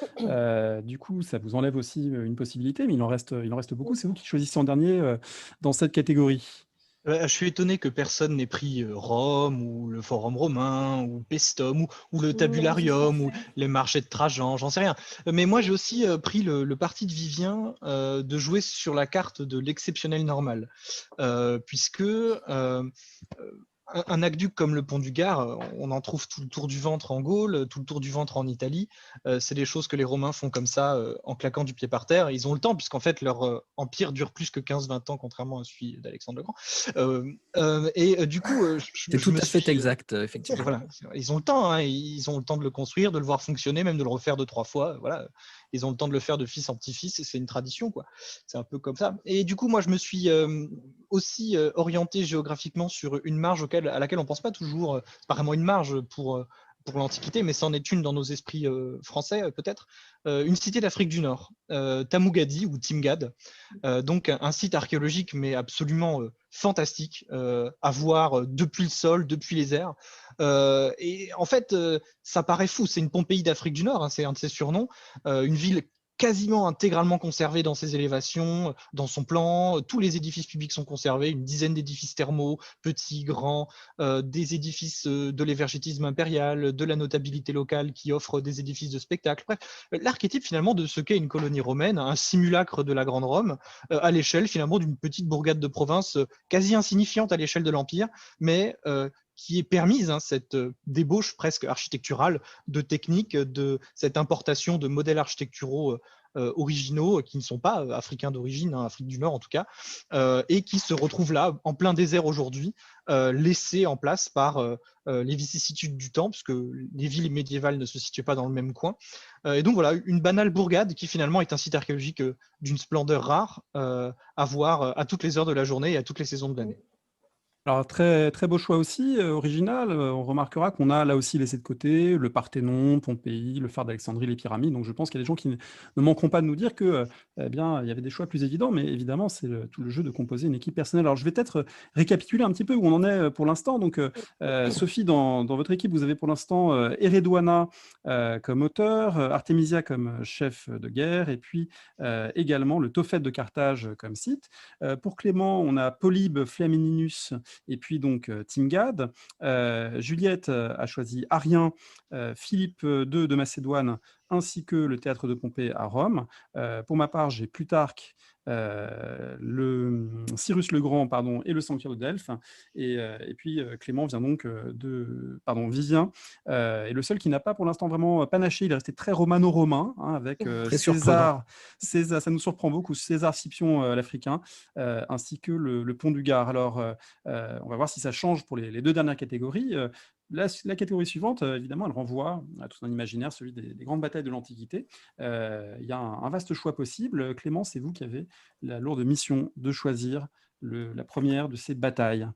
Du coup, ça vous enlève aussi une possibilité, mais il en reste beaucoup. C'est vous qui choisissez en dernier dans cette catégorie. Je suis étonné que personne n'ait pris Rome ou le Forum romain ou Paestum ou le Tabularium ou les marchés de Trajan, j'en sais rien. Mais moi, j'ai aussi pris le parti de Vivien de jouer sur la carte de l'exceptionnel normal, puisque un aqueduc comme le pont du Gard, on en trouve tout le tour du ventre en Gaule, tout le tour du ventre en Italie. C'est des choses que les Romains font comme ça, en claquant du pied par terre. Ils ont le temps, puisqu'en fait, leur empire dure plus que 15-20 ans, contrairement à celui d'Alexandre le Grand. Et du coup, c'est tout à fait exact, effectivement. Voilà, ils ont le temps, hein, ils ont le temps de le construire, de le voir fonctionner, même de le refaire 2-3 fois. Voilà. Ils ont le temps de le faire de fils en petit-fils, c'est une tradition, quoi. C'est un peu comme ça. Et du coup, moi, je me suis aussi orienté géographiquement sur une marge à laquelle on ne pense pas toujours. C'est pas vraiment une marge pour l'Antiquité, mais c'en est une dans nos esprits français, peut-être. Une cité d'Afrique du Nord, Tamougadi ou Timgad. Donc, un site archéologique, mais absolument fantastique, à voir depuis le sol, depuis les airs. Et en fait, ça paraît fou. C'est une Pompéi d'Afrique du Nord, hein, c'est un de ses surnoms. Une ville quasiment intégralement conservée dans ses élévations, dans son plan. Tous les édifices publics sont conservés, une dizaine d'édifices thermaux, petits, grands, des édifices de l'évergétisme impérial, de la notabilité locale qui offre des édifices de spectacle. Bref, l'archétype finalement de ce qu'est une colonie romaine, un simulacre de la Grande Rome, à l'échelle finalement d'une petite bourgade de province quasi insignifiante à l'échelle de l'Empire, mais qui est permise, hein, cette débauche presque architecturale de techniques, de cette importation de modèles architecturaux originaux qui ne sont pas africains d'origine, hein, Afrique du Nord en tout cas, et qui se retrouvent là en plein désert aujourd'hui, laissés en place par les vicissitudes du temps, puisque les villes médiévales ne se situaient pas dans le même coin. Et donc voilà, une banale bourgade qui finalement est un site archéologique d'une splendeur rare à voir à toutes les heures de la journée et à toutes les saisons de l'année. Alors, très, très beau choix aussi, original. On remarquera qu'on a là aussi laissé de côté le Parthénon, Pompéi, le phare d'Alexandrie, les pyramides. Donc, je pense qu'il y a des gens qui ne manqueront pas de nous dire que, eh bien, il y avait des choix plus évidents, mais évidemment, c'est tout le jeu de composer une équipe personnelle. Alors, je vais peut-être récapituler un petit peu où on en est pour l'instant. Donc, Sophie, dans votre équipe, vous avez pour l'instant Eredouana comme auteur, Artemisia comme chef de guerre, et puis également le Tophet de Carthage comme site. Pour Clément, on a Polybe, Flamininus, et puis donc Timgad. Juliette a choisi Arien, Philippe II de Macédoine, ainsi que le théâtre de Pompée à Rome. Pour ma part, j'ai Plutarque, Cyrus le Grand, pardon, et le Sanctuaire de Delphes. Et puis Clément vient donc Vivien est le seul qui n'a pas pour l'instant vraiment panaché. Il est resté très romano-romain, hein, avec César, ça nous surprend beaucoup, César Scipion l'Africain, ainsi que le Pont du Gard. Alors, on va voir si ça change pour les deux dernières catégories. La catégorie suivante, évidemment, elle renvoie à tout un imaginaire, celui des grandes batailles de l'Antiquité. Il y a un vaste choix possible. Clément, c'est vous qui avez la lourde mission de choisir la première de ces batailles.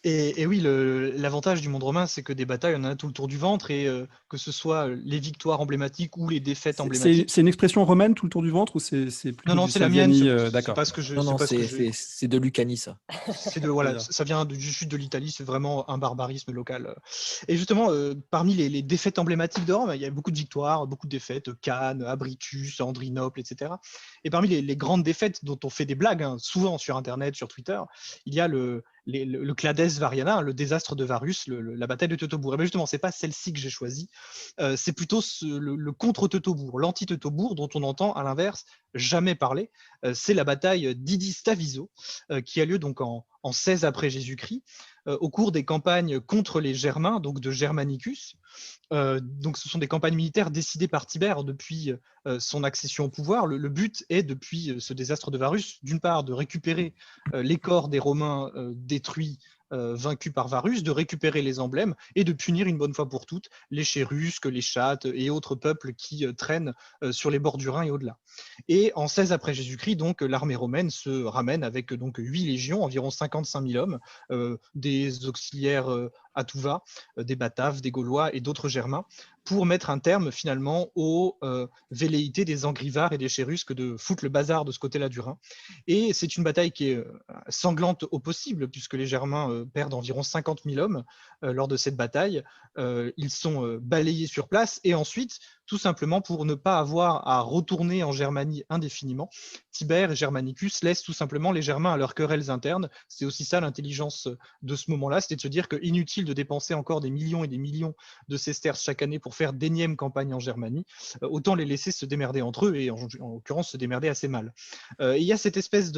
Et oui, l'avantage du monde romain, c'est que des batailles, on en a tout le tour du ventre, et que ce soit les victoires emblématiques ou les défaites emblématiques. C'est une expression romaine, tout le tour du ventre, ou c'est plutôt Non, du c'est la mienne. d'accord. C'est de Lucanie, ça. Voilà, ça vient du sud de l'Italie, c'est vraiment un barbarisme local. Et justement, parmi les défaites emblématiques de Rome, il y a beaucoup de victoires, beaucoup de défaites, Cannes, Abritus, Andrinople, etc. Et parmi les grandes défaites dont on fait des blagues, hein, souvent sur Internet, sur Twitter, il y a le Clades Variana, le désastre de Varus, la bataille de Teutobourg. Et bien justement, c'est pas celle-ci que j'ai choisie, c'est plutôt le contre-Teutobourg, l'anti-Teutobourg, dont on entend à l'inverse jamais parler. C'est la bataille d'Idi-Staviso, qui a lieu donc en 16 après Jésus-Christ, au cours des campagnes contre les Germains, donc de Germanicus. Donc ce sont des campagnes militaires décidées par Tibère depuis son accession au pouvoir. Le but est, depuis ce désastre de Varus, d'une part de récupérer les corps des Romains détruits, vaincus par Varus, de récupérer les emblèmes et de punir une bonne fois pour toutes les Chérusques, les Chattes et autres peuples qui traînent sur les bords du Rhin et au-delà. Et en 16 après Jésus-Christ, donc l'armée romaine se ramène avec donc 8 légions, environ 55 000 hommes, des auxiliaires à tout va, des Bataves, des Gaulois et d'autres Germains, pour mettre un terme finalement aux velléités des Angrivards et des Chérusques de foutre le bazar de ce côté-là du Rhin. Et c'est une bataille qui est sanglante au possible, puisque les Germains perdent environ 50 000 hommes lors de cette bataille. Ils sont balayés sur place, et ensuite, tout simplement pour ne pas avoir à retourner en Germanie indéfiniment, Tibère et Germanicus laissent tout simplement les Germains à leurs querelles internes. C'est aussi ça l'intelligence de ce moment-là, c'était de se dire qu'inutile de dépenser encore des millions et des millions de sesterces chaque année pour faire d'énièmes campagnes en Germanie, autant les laisser se démerder entre eux, et en l'occurrence se démerder assez mal. Il y a cette espèce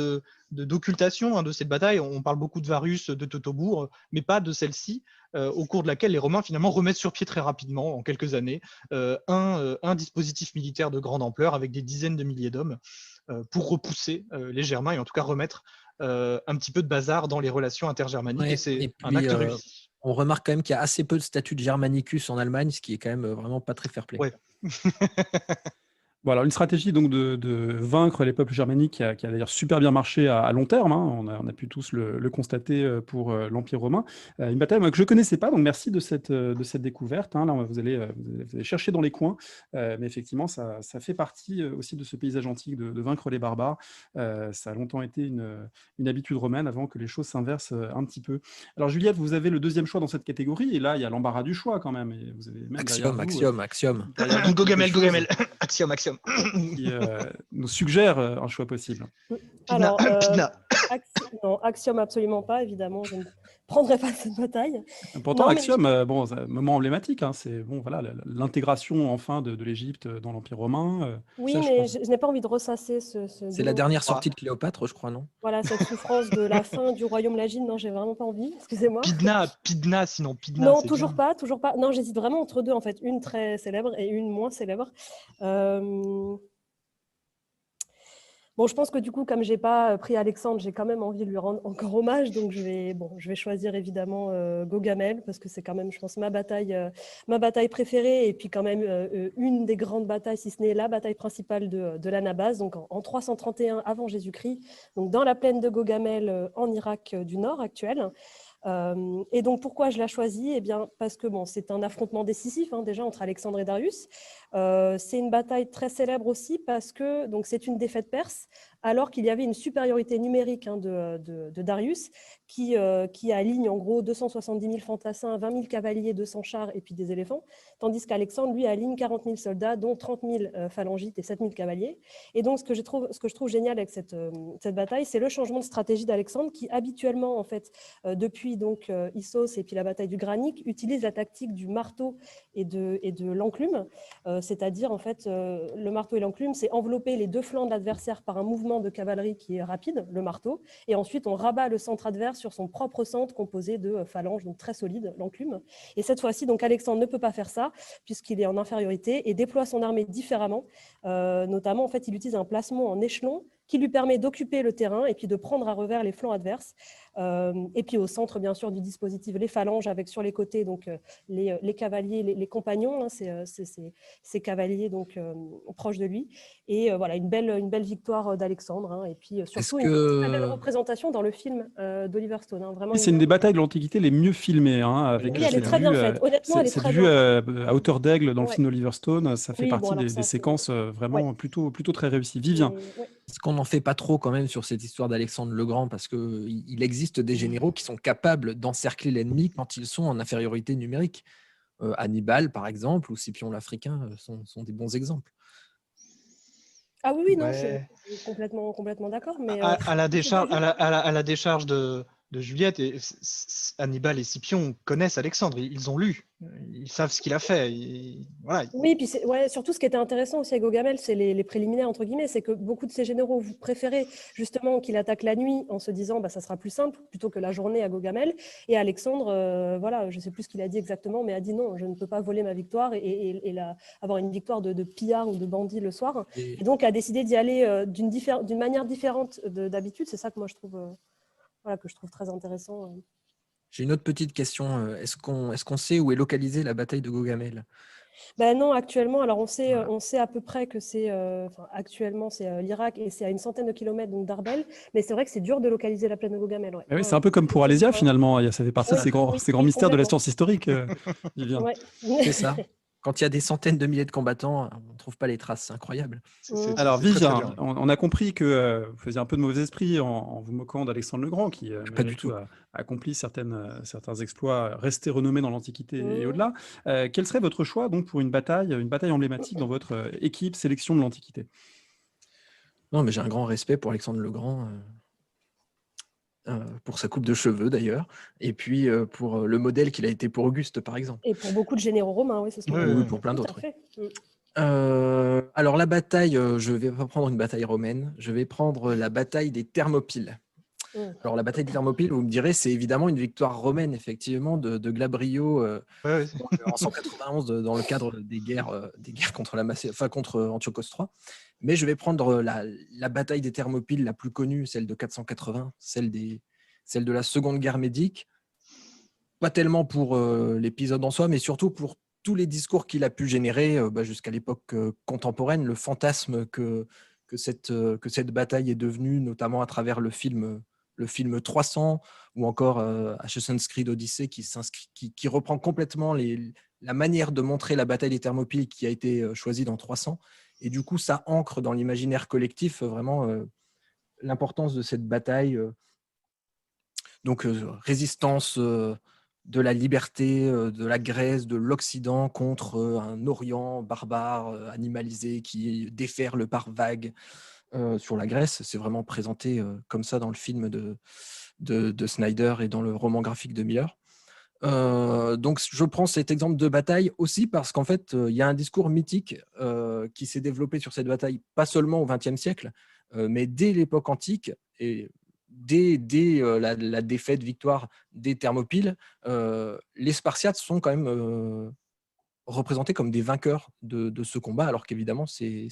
d'occultation de cette bataille. On parle beaucoup de Varus, de Teutobourg, mais pas de celle-ci, au cours de laquelle les Romains finalement remettent sur pied très rapidement, en quelques années, un dispositif militaire de grande ampleur avec des dizaines de milliers d'hommes pour repousser les Germains, et en tout cas remettre un petit peu de bazar dans les relations intergermaniques. Ouais, et c'est et puis, un acte réussi. On remarque quand même qu'il y a assez peu de statuts de Germanicus en Allemagne, ce qui est quand même vraiment pas très fair-play. Ouais. Bon, alors une stratégie donc de vaincre les peuples germaniques qui a d'ailleurs super bien marché à long terme, hein. On a pu tous le constater pour l'Empire romain. Une bataille moi, que je ne connaissais pas, donc merci de cette découverte, hein. Là, vous allez chercher dans les coins, mais effectivement, ça fait partie aussi de ce paysage antique de vaincre les barbares. Ça a longtemps été une habitude romaine avant que les choses s'inversent un petit peu. Alors Juliette, vous avez le deuxième choix dans cette catégorie, et là, il y a l'embarras du choix quand même. Et vous avez même Axiome. Gogamel. Axiome. Qui nous suggère un choix possible. Alors, Axiome, absolument pas, évidemment. Je ne prendrai pas cette bataille. Pourtant, Non, mais Axiom, bon, c'est un moment emblématique, hein, c'est bon, voilà, l'intégration enfin de l'Égypte dans l'Empire romain. oui, Ça, je mais pense. je n'ai pas envie de ressasser ce C'est la douloureux. dernière Ah, sortie de Cléopâtre, je crois, non? Voilà, cette souffrance de la fin du royaume Lagine. Non, j'ai vraiment pas envie. Excusez-moi. Sinon Pydna, Non, c'est bien. toujours pas, toujours pas. Non, j'hésite vraiment entre deux, en fait, une très célèbre et une moins célèbre. Euh, Bon, je pense que du coup, comme j'ai pas pris Alexandre, j'ai quand même envie de lui rendre encore hommage. Donc, je vais choisir évidemment Gogamel parce que c'est quand même, je pense, ma bataille préférée et puis quand même une des grandes batailles, si ce n'est la bataille principale de l'Anabase. Donc, en 331 avant Jésus-Christ, donc dans la plaine de Gogamel en Irak du Nord actuel. Et donc, pourquoi je la choisis? Eh bien, parce que bon, c'est un affrontement décisif hein, déjà entre Alexandre et Darius. C'est une bataille très célèbre aussi parce que donc c'est une défaite perse, alors qu'il y avait une supériorité numérique hein, de Darius qui aligne en gros 270 000 fantassins, 20 000 cavaliers, 200 chars et puis des éléphants, tandis qu'Alexandre, lui, aligne 40 000 soldats, dont 30 000 phalangites et 7 000 cavaliers. Et donc, ce que je trouve génial avec cette bataille, c'est le changement de stratégie d'Alexandre qui, habituellement, en fait, depuis donc Issos et puis la bataille du Granic, utilise la tactique du marteau et de l'enclume. C'est-à-dire, en fait, le marteau et l'enclume, c'est envelopper les deux flancs de l'adversaire par un mouvement de cavalerie qui est rapide, le marteau, et ensuite on rabat le centre adverse sur son propre centre composé de phalanges, donc très solide, l'enclume. Et cette fois-ci, donc Alexandre ne peut pas faire ça puisqu'il est en infériorité et déploie son armée différemment. Notamment, en fait, il utilise un placement en échelon qui lui permet d'occuper le terrain et puis de prendre à revers les flancs adverses. Et puis au centre, bien sûr, du dispositif, les phalanges avec sur les côtés donc les cavaliers, les compagnons, hein, ces cavaliers donc proches de lui. Et voilà, une belle victoire d'Alexandre. Hein, et puis surtout une très belle représentation dans le film d'Oliver Stone. Hein, vraiment C'est une des batailles de l'Antiquité les mieux filmées, hein, avec oui, elle est très bien faite. Honnêtement, elle est cette très vue bien faite. à hauteur d'aigle dans le Ouais. film d'Oliver Stone. Ça fait Oui, bon, partie alors des ça, séquences ouais. vraiment plutôt très réussies. Vivien. Ouais. Ce qu'on n'en fait pas trop quand même sur cette histoire d'Alexandre le Grand, parce qu'il existe des généraux qui sont capables d'encercler l'ennemi quand ils sont en infériorité numérique. Hannibal, par exemple, ou Scipion l'Africain sont des bons exemples. Ah oui, non, je Ouais. suis complètement d'accord. Mais À la décharge de Juliette, Hannibal et Scipion connaissent Alexandre, ils ont lu, ils savent ce qu'il a fait. Voilà. oui, puis surtout ce qui était intéressant aussi à Gogamel, c'est les préliminaires, entre guillemets, c'est que beaucoup de ces généraux vous préféraient justement qu'il attaque la nuit en se disant bah, ça sera plus simple plutôt que la journée à Gogamel. Et Alexandre, voilà, je ne sais plus ce qu'il a dit exactement, mais a dit non, je ne peux pas voler ma victoire et avoir une victoire de pillard ou de bandit le soir. Et donc a décidé d'y aller d'une manière différente d'habitude. C'est ça que moi je trouve, que je trouve très intéressant. J'ai une autre petite question. Est-ce qu'on sait où est localisée la bataille de Gogamel? Ben non, actuellement, alors Voilà. on sait à peu près que c'est, actuellement, c'est l'Irak et c'est à une centaine de kilomètres donc d'Arbel, mais c'est vrai que c'est dur de localiser la plaine de Gaugamel. Ouais. Ah oui, c'est un peu comme pour Alésia finalement. Ça fait partie de Oui, ces grands mystères de la complètement. science historique. Vivien. Ouais. C'est ça. Quand il y a des centaines de milliers de combattants, on ne trouve pas les traces. C'est incroyable. Alors, c'est très, très Vivien, dur. on a compris que vous faisiez un peu de mauvais esprit en vous moquant d'Alexandre le Grand, qui Pas malgré du tout tout. a accompli certains exploits restés renommés dans l'Antiquité et Mhm. au-delà. Quel serait votre choix donc pour une bataille emblématique dans votre équipe sélection de l'Antiquité? Non, mais j'ai un grand respect pour Alexandre le Grand, pour sa coupe de cheveux d'ailleurs, et puis pour le modèle qu'il a été pour Auguste, par exemple. Et pour beaucoup de généraux romains, oui, c'est ce qu'on Oui, a oui, dit. Oui, pour plein Tout à d'autres. fait. Alors la bataille, je ne vais pas prendre une bataille romaine, je vais prendre la bataille des Thermopyles. Alors la bataille des Thermopyles, vous me direz, c'est évidemment une victoire romaine, effectivement, de Glabrio Ouais, en 191 dans le cadre des guerres contre contre Antiochos III. Mais je vais prendre la bataille des Thermopyles la plus connue, celle de 480, celle de la Seconde Guerre médique. Pas tellement pour l'épisode en soi, mais surtout pour tous les discours qu'il a pu générer jusqu'à l'époque contemporaine, le fantasme que cette bataille est devenue, notamment à travers le film 300 ou encore Assassin's Creed Odyssey qui reprend complètement la manière de montrer la bataille des Thermopyles qui a été choisie dans 300. Et du coup, ça ancre dans l'imaginaire collectif vraiment l'importance de cette bataille. Donc, résistance de la liberté de la Grèce, de l'Occident contre un Orient barbare, animalisé qui déferle par vagues sur la Grèce. C'est vraiment présenté comme ça dans le film de Snyder et dans le roman graphique de Miller. Donc, je prends cet exemple de bataille aussi parce qu'en fait, il y a un discours mythique qui s'est développé sur cette bataille, pas seulement au XXe siècle, mais dès l'époque antique et dès la défaite, victoire des Thermopyles, les Spartiates sont quand même représentés comme des vainqueurs de ce combat, alors qu'évidemment, c'est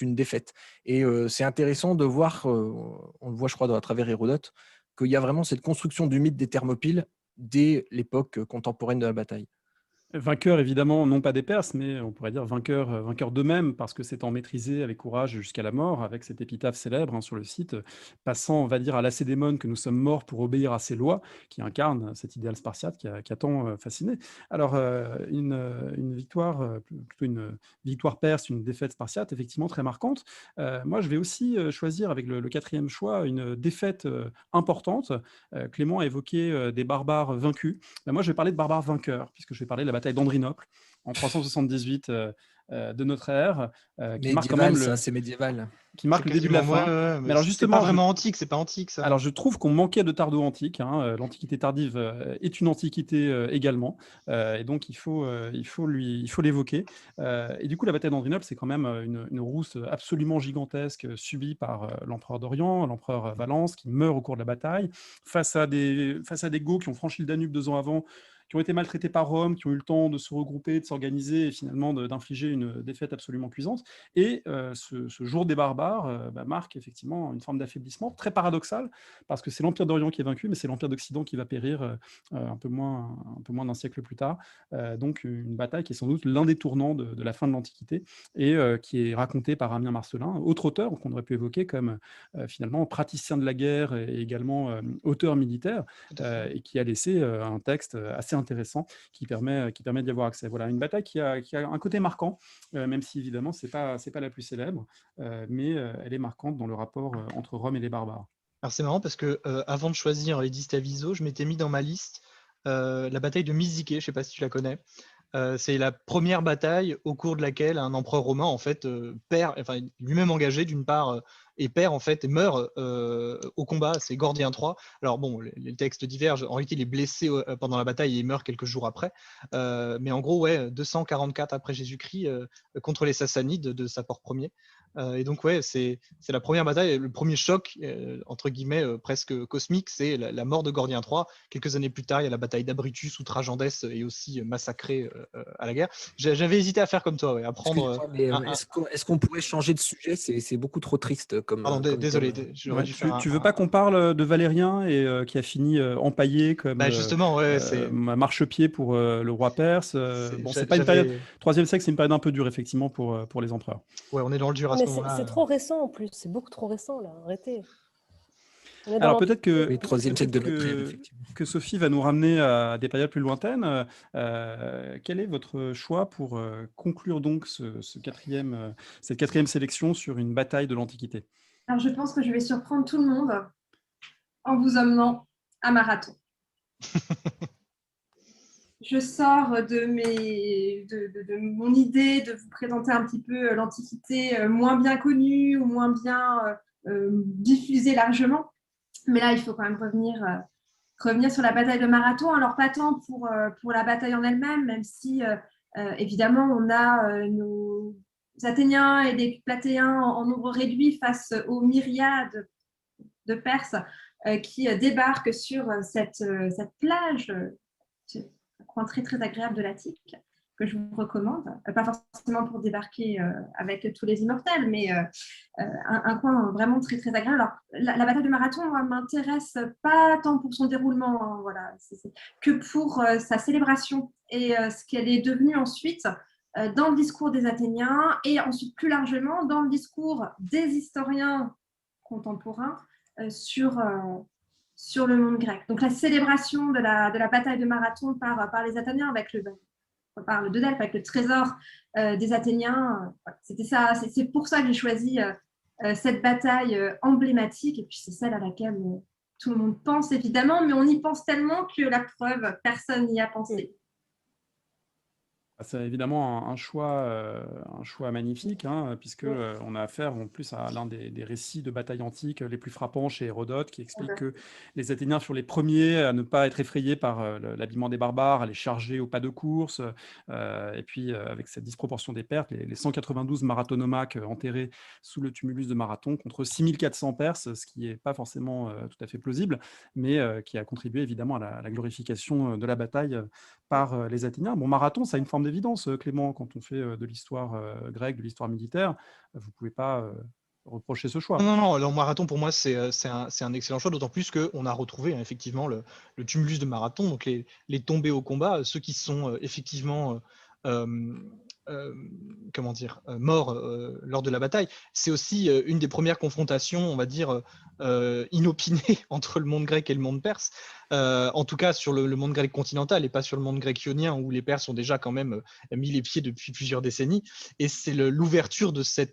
une défaite. Et c'est intéressant de voir, on le voit, je crois, à travers Hérodote, qu'il y a vraiment cette construction du mythe des Thermopyles dès l'époque contemporaine de la bataille. Vainqueurs, évidemment, non pas des Perses, mais on pourrait dire vainqueurs d'eux-mêmes, parce que s'étant maîtrisés avec courage jusqu'à la mort, avec cette épitaphe célèbre sur le site, passant, on va dire, à Lacédémone que nous sommes morts pour obéir à ses lois, qui incarne cet idéal spartiate qui a tant fasciné. Alors, une victoire, plutôt une victoire perse, une défaite spartiate, effectivement très marquante. Moi, je vais aussi choisir, avec le quatrième choix, une défaite importante. Clément a évoqué des barbares vaincus. Ben, moi, je vais parler de barbares vainqueurs, puisque je vais parler de la bataille d'Andrinople en 378 de notre ère, qui marque quand même c'est médiéval. Qui marque le début de la fin. Mais alors justement, c'est pas vraiment antique, c'est pas antique ça. Alors je trouve qu'on manquait de tardo-antique. L'Antiquité tardive est une antiquité également, et donc il faut l'évoquer. Et du coup, la bataille d'Andrinople, c'est quand même une rousse absolument gigantesque subie par l'empereur d'Orient, l'empereur Valens, qui meurt au cours de la bataille, face à des Goths qui ont franchi le Danube 2 ans avant, qui ont été maltraités par Rome, qui ont eu le temps de se regrouper, de s'organiser et finalement d'infliger une défaite absolument cuisante. Et ce jour des barbares marque effectivement une forme d'affaiblissement très paradoxal, parce que c'est l'Empire d'Orient qui est vaincu, mais c'est l'Empire d'Occident qui va périr un peu moins d'un siècle plus tard. Donc une bataille qui est sans doute l'un des tournants de la fin de l'Antiquité et qui est racontée par Ammien Marcellin, autre auteur qu'on aurait pu évoquer comme finalement praticien de la guerre et également auteur militaire, et qui a laissé un texte assez intéressant qui permet d'y avoir accès. Voilà, une bataille qui a un côté marquant, même si évidemment c'est pas la plus célèbre, mais elle est marquante dans le rapport entre Rome et les barbares. Alors c'est marrant parce que avant de choisir Edith Aviso, je m'étais mis dans ma liste la bataille de Mysiquée, je ne sais pas si tu la connais. C'est la première bataille au cours de laquelle un empereur romain en fait perd, enfin lui-même engagé d'une part, et perd en fait et meurt au combat. C'est Gordien III. Alors bon, les textes divergent. En réalité, il est blessé pendant la bataille et il meurt quelques jours après. Mais en gros, ouais, 244 après Jésus-Christ contre les Sassanides de Sapor Ier. Et donc ouais, c'est la première bataille, le premier choc entre guillemets presque cosmique, c'est la mort de Gordien III. Quelques années plus tard, il y a la bataille d'Abritus où Trajandès est aussi massacré à la guerre. J'avais hésité à faire comme toi, ouais, à prendre. Est-ce qu'on pourrait changer de sujet? C'est beaucoup trop triste. Pardon, désolé. Tu veux pas qu'on parle de Valérien et qui a fini empaillé comme justement, ouais, marchepied pour le roi perse. Bon, c'est pas une période. 3e siècle, c'est une période un peu dure effectivement pour les empereurs. Ouais, on est dans le dur à ce moment-là. C'est trop récent en plus, c'est beaucoup trop récent là. Arrêtez. Alors peut-être que Sophie va nous ramener à des périodes plus lointaines. Quel est votre choix pour conclure donc cette quatrième sélection sur une bataille de l'Antiquité? Alors je pense que je vais surprendre tout le monde en vous emmenant à Marathon. Je sors de mon idée de vous présenter un petit peu l'Antiquité moins bien connue ou moins bien diffusée largement. Mais là, il faut quand même revenir sur la bataille de Marathon. Alors, pas tant pour la bataille en elle-même, même si, évidemment, on a nos Athéniens et des Platéens en nombre réduit face aux myriades de Perses qui débarquent sur cette plage, un coin très, très agréable de l'Attique, que je vous recommande. Pas forcément pour débarquer avec tous les immortels, mais un coin vraiment très, très agréable. Alors, la bataille de Marathon m'intéresse pas tant pour son déroulement, hein, voilà, que pour sa célébration et ce qu'elle est devenue ensuite dans le discours des Athéniens et ensuite plus largement dans le discours des historiens contemporains sur le monde grec. Donc, la célébration de la bataille de Marathon par les Athéniens on parle de Delphes avec le trésor des Athéniens. C'était ça, c'est pour ça que j'ai choisi cette bataille emblématique, et puis c'est celle à laquelle tout le monde pense évidemment, mais on y pense tellement que la preuve, personne n'y a pensé. C'est évidemment un choix magnifique, hein, puisque on a affaire en plus à l'un des récits de batailles antiques les plus frappants chez Hérodote, qui explique que les Athéniens furent les premiers à ne pas être effrayés par l'habillement des barbares, à les charger au pas de course, et puis avec cette disproportion des pertes, les 192 marathonomaques enterrés sous le tumulus de Marathon contre 6400 Perses, ce qui n'est pas forcément tout à fait plausible, mais qui a contribué évidemment à la glorification de la bataille par les Athéniens. Bon, Marathon, ça a une forme d'évidence, Clément, quand on fait de l'histoire grecque, de l'histoire militaire, vous ne pouvez pas reprocher ce choix. Non, le Marathon, pour moi, c'est un excellent choix, d'autant plus qu'on a retrouvé effectivement le tumulus de Marathon, donc les tombés au combat, ceux qui sont effectivement morts lors de la bataille. C'est aussi une des premières confrontations, on va dire, inopinées entre le monde grec et le monde perse, en tout cas sur le monde grec continental et pas sur le monde grec ionien où les Perses ont déjà quand même mis les pieds depuis plusieurs décennies. Et c'est l'ouverture de ce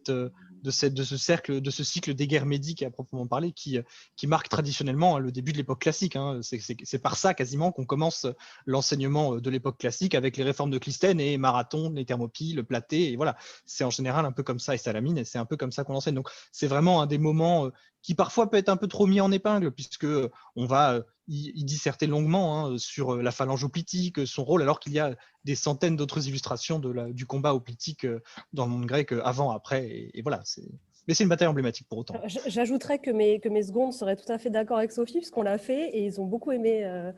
cercle, de ce cycle des guerres médiques à proprement parler qui marque traditionnellement le début de l'époque classique. C'est par ça quasiment qu'on commence l'enseignement de l'époque classique avec les réformes de Clisthène et Marathon, les Thermopyles, le Platée, et voilà. C'est en général un peu comme ça, et Salamine, et c'est un peu comme ça qu'on l'enseigne. Donc c'est vraiment un des moments qui parfois peut être un peu trop mis en épingle, puisque on va y disserter longuement sur la phalange hoplitique, son rôle, alors qu'il y a des centaines d'autres illustrations du combat hoplitique dans le monde grec avant, après, et voilà. Mais c'est une bataille emblématique pour autant. J'ajouterais que mes secondes seraient tout à fait d'accord avec Sophie, puisqu'on l'a fait et ils ont beaucoup aimé.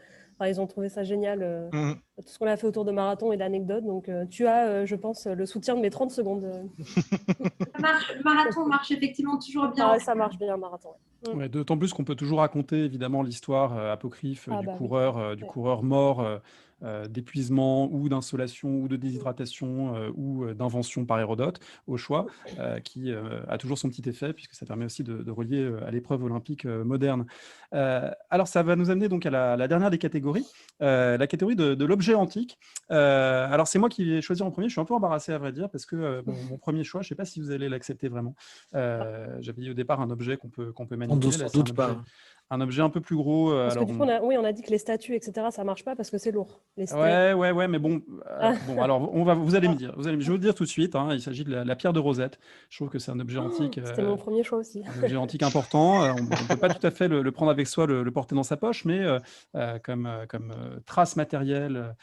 Ils ont trouvé ça génial, tout ce qu'on a fait autour de Marathon et d'anecdotes. Donc, tu as, je pense, le soutien de mes 30 secondes. Marathon marche effectivement toujours bien. Ah, ça marche bien, Marathon. Ouais, d'autant plus qu'on peut toujours raconter évidemment l'histoire apocryphe du coureur mort d'épuisement ou d'insolation ou de déshydratation ou d'invention par Hérodote, au choix, qui a toujours son petit effet puisque ça permet aussi de relier à l'épreuve olympique moderne. Alors ça va nous amener donc à la dernière des catégories, la catégorie de l'objet antique. Alors c'est moi qui vais choisir en premier, je suis un peu embarrassé à vrai dire parce que mon premier choix, je ne sais pas si vous allez l'accepter vraiment. J'avais dit au départ un objet qu'on peut manipuler. Sans doute pas. Un objet un peu plus gros. Parce que du coup, on a dit que les statues, etc., ça ne marche pas parce que c'est lourd. Ouais, mais bon, alors vous allez me dire, je vais vous le dire tout de suite, il s'agit de la pierre de Rosette. Je trouve que c'est un objet antique. C'était mon premier choix aussi. Un objet antique important. On ne peut pas tout à fait le prendre avec soi, le porter dans sa poche, mais comme trace matérielle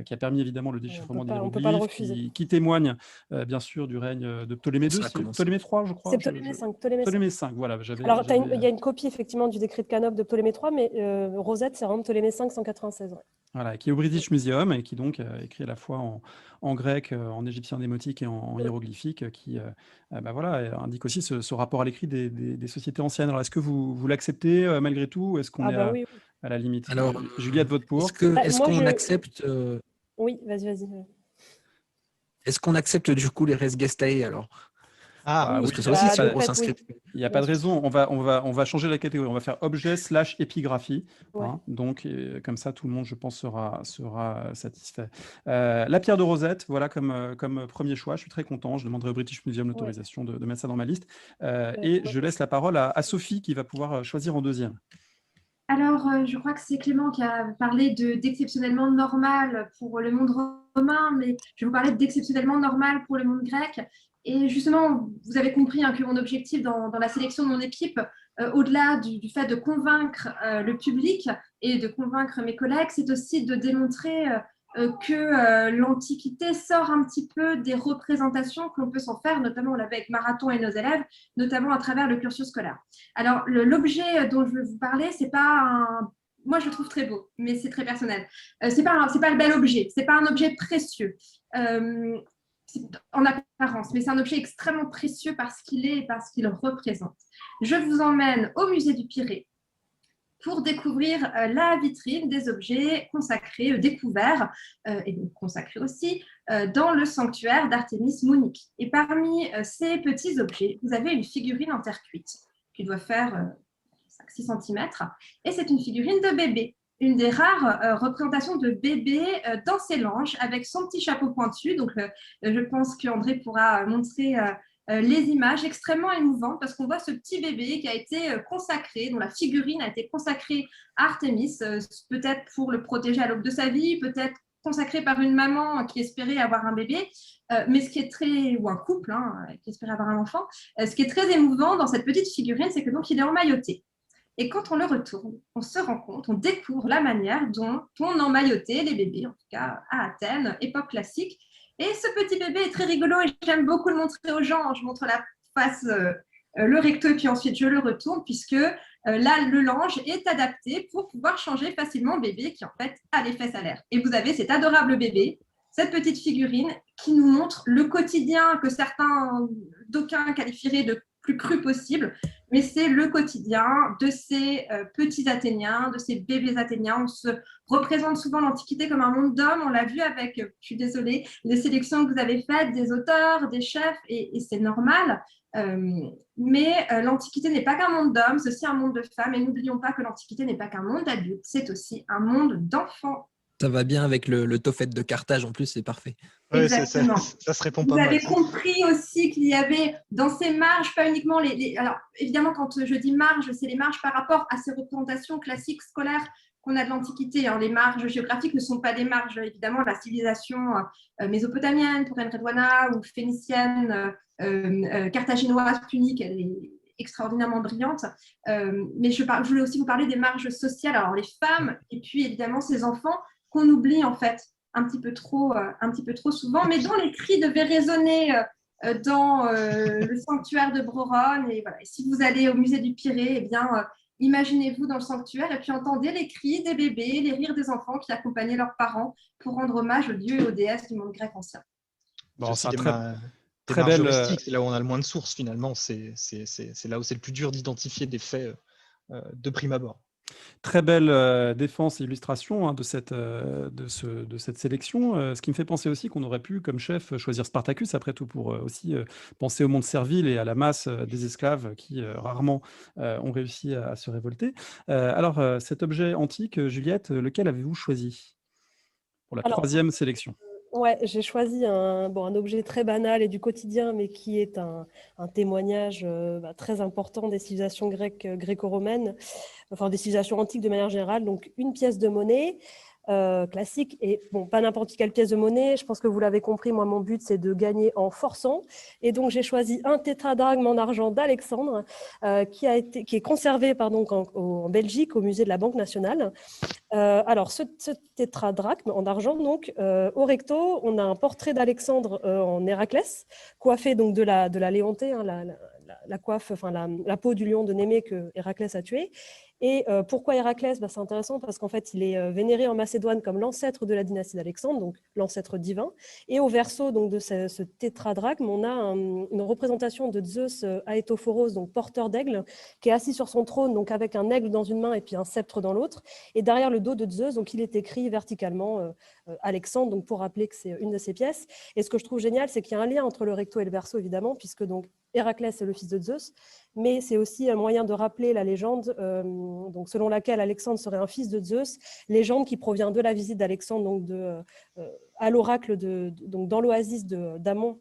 qui a permis évidemment le déchiffrement des hiéroglyphes, qui témoigne bien sûr du règne de Ptolémée II, Ptolémée III, je crois. C'est Ptolémée V. Ptolémée V, voilà. Alors, il y a une copie effectivement du décret de Canopes de Ptolémée III, mais Rosette, c'est vraiment Ptolémée V, 196. Ouais. Voilà, qui est au British Museum et qui donc écrit à la fois en grec, en égyptien démotique et en hiéroglyphique, qui indique aussi ce rapport à l'écrit des sociétés anciennes. Alors, est-ce que vous l'acceptez malgré tout ou est-ce qu'on est oui. à la limite? Alors, Juliette vote pour. Est-ce qu'on accepte Oui, vas-y. Est-ce qu'on accepte du coup les res gestae alors? Parce que ça aussi, c'est une grosse inscription. Il n'y a pas de raison. On va changer la catégorie. On va faire objet / épigraphie. Ouais. Donc, comme ça, tout le monde, je pense, sera satisfait. La pierre de Rosette, voilà comme premier choix. Je suis très content. Je demanderai au British Museum l'autorisation de mettre ça dans ma liste. Et je laisse la parole à Sophie qui va pouvoir choisir en deuxième. Alors, je crois que c'est Clément qui a parlé d'exceptionnellement normal pour le monde romain, mais je vais vous parler d'exceptionnellement normal pour le monde grec. Et justement, vous avez compris que mon objectif dans la sélection de mon équipe, au-delà du fait de convaincre le public et de convaincre mes collègues, c'est aussi de démontrer que l'Antiquité sort un petit peu des représentations qu'on peut s'en faire, notamment on l'avait avec Marathon et nos élèves, notamment à travers le cursus scolaire. Alors, l'objet dont je vais vous parler, c'est pas moi, je le trouve très beau, mais c'est très personnel. C'est pas le bel objet, c'est pas un objet précieux. En apparence, mais c'est un objet extrêmement précieux parce qu'il est et parce qu'il représente. Je vous emmène au musée du Pirée pour découvrir la vitrine des objets consacrés, découverts, et donc consacrés aussi, dans le sanctuaire d'Artémis Mounique. Et parmi ces petits objets, vous avez une figurine en terre cuite qui doit faire 5-6 cm, et c'est une figurine de bébé. Une des rares représentations de bébé dans ses langes avec son petit chapeau pointu. Donc, je pense qu'André pourra montrer les images extrêmement émouvantes parce qu'on voit ce petit bébé qui a été consacré, dont la figurine a été consacrée à Artémis, peut-être pour le protéger à l'aube de sa vie, peut-être consacré par une maman qui espérait avoir un bébé, mais ce qui est très, ou un couple qui espérait avoir un enfant, ce qui est très émouvant dans cette petite figurine, c'est que donc il est emmailloté. Et quand on le retourne, on se rend compte, on découvre la manière dont on emmaillotait les bébés, en tout cas à Athènes, époque classique. Et ce petit bébé est très rigolo et j'aime beaucoup le montrer aux gens. Je montre la face, le recto et puis ensuite je le retourne puisque là, le lange est adapté pour pouvoir changer facilement le bébé qui en fait a les fesses à l'air. Et vous avez cet adorable bébé, cette petite figurine qui nous montre le quotidien que d'aucuns qualifieraient de plus cru possible, mais c'est le quotidien de ces petits Athéniens, de ces bébés Athéniens. On se représente souvent l'Antiquité comme un monde d'hommes. On l'a vu avec, je suis désolée, les sélections que vous avez faites des auteurs, des chefs, et c'est normal. Mais l'Antiquité n'est pas qu'un monde d'hommes, c'est aussi un monde de femmes. Et n'oublions pas que l'Antiquité n'est pas qu'un monde d'adultes, c'est aussi un monde d'enfants. Ça va bien avec le Tophet de Carthage, en plus, c'est parfait. Ouais, Exactement. ça se répond Vous pas mal. avez compris aussi qu'il y avait dans ces marges, pas uniquement Alors, évidemment, quand je dis marges, c'est les marges par rapport à ces représentations classiques scolaires qu'on a de l'Antiquité. Les marges géographiques ne sont pas des marges. Évidemment, la civilisation mésopotamienne, pour Redouana, ou phénicienne, carthaginoise, punique, elle est extraordinairement brillante. Mais je voulais aussi vous parler des marges sociales. Alors, les femmes, et puis évidemment, ces enfants qu'on oublie en fait un petit peu trop souvent, mais dont les cris devaient résonner dans le sanctuaire de Brorone. Et voilà. Et si vous allez au musée du Pirée, eh bien, imaginez-vous dans le sanctuaire et puis entendez les cris des bébés, les rires des enfants qui accompagnaient leurs parents pour rendre hommage aux dieux et aux déesses du monde grec ancien. Bon, c'est très belle. C'est là où on a le moins de sources finalement. C'est là où c'est le plus dur d'identifier des faits de prime abord. Très belle défense et illustration de cette sélection. Ce qui me fait penser aussi qu'on aurait pu, comme chef, choisir Spartacus, après tout, pour aussi penser au monde servile et à la masse des esclaves qui rarement ont réussi à se révolter. Alors, cet objet antique, Juliette, lequel avez-vous choisi pour la troisième sélection? Ouais, j'ai choisi un objet très banal et du quotidien, mais qui est un témoignage très important des civilisations grecques, gréco-romaines, enfin des civilisations antiques de manière générale. Donc, une pièce de monnaie classique, et bon, pas n'importe quelle pièce de monnaie. Je pense que vous l'avez compris, moi, mon but, c'est de gagner en forçant. Et donc, j'ai choisi un tétradrachme en argent d'Alexandre, qui est conservé en Belgique, au musée de la Banque nationale. Alors, ce tétradrachme en argent, donc, au recto, on a un portrait d'Alexandre en Héraclès, coiffé donc de la Léontée, la coiffe, enfin la peau du lion de Némée que Héraclès a tué. Et pourquoi Héraclès? C'est intéressant parce qu'en fait, il est vénéré en Macédoine comme l'ancêtre de la dynastie d'Alexandre, donc l'ancêtre divin. Et au verso donc, de ce tétradrachme, on a une représentation de Zeus Aétophoros, donc porteur d'aigle, qui est assis sur son trône, donc avec un aigle dans une main et puis un sceptre dans l'autre. Et derrière le dos de Zeus, donc, il est écrit verticalement Alexandre, donc, pour rappeler que c'est une de ses pièces. Et ce que je trouve génial, c'est qu'il y a un lien entre le recto et le verso, évidemment, puisque donc, Héraclès est le fils de Zeus, mais c'est aussi un moyen de rappeler la légende donc selon laquelle Alexandre serait un fils de Zeus, légende qui provient de la visite d'Alexandre donc à l'oracle donc dans l'oasis d'Amon,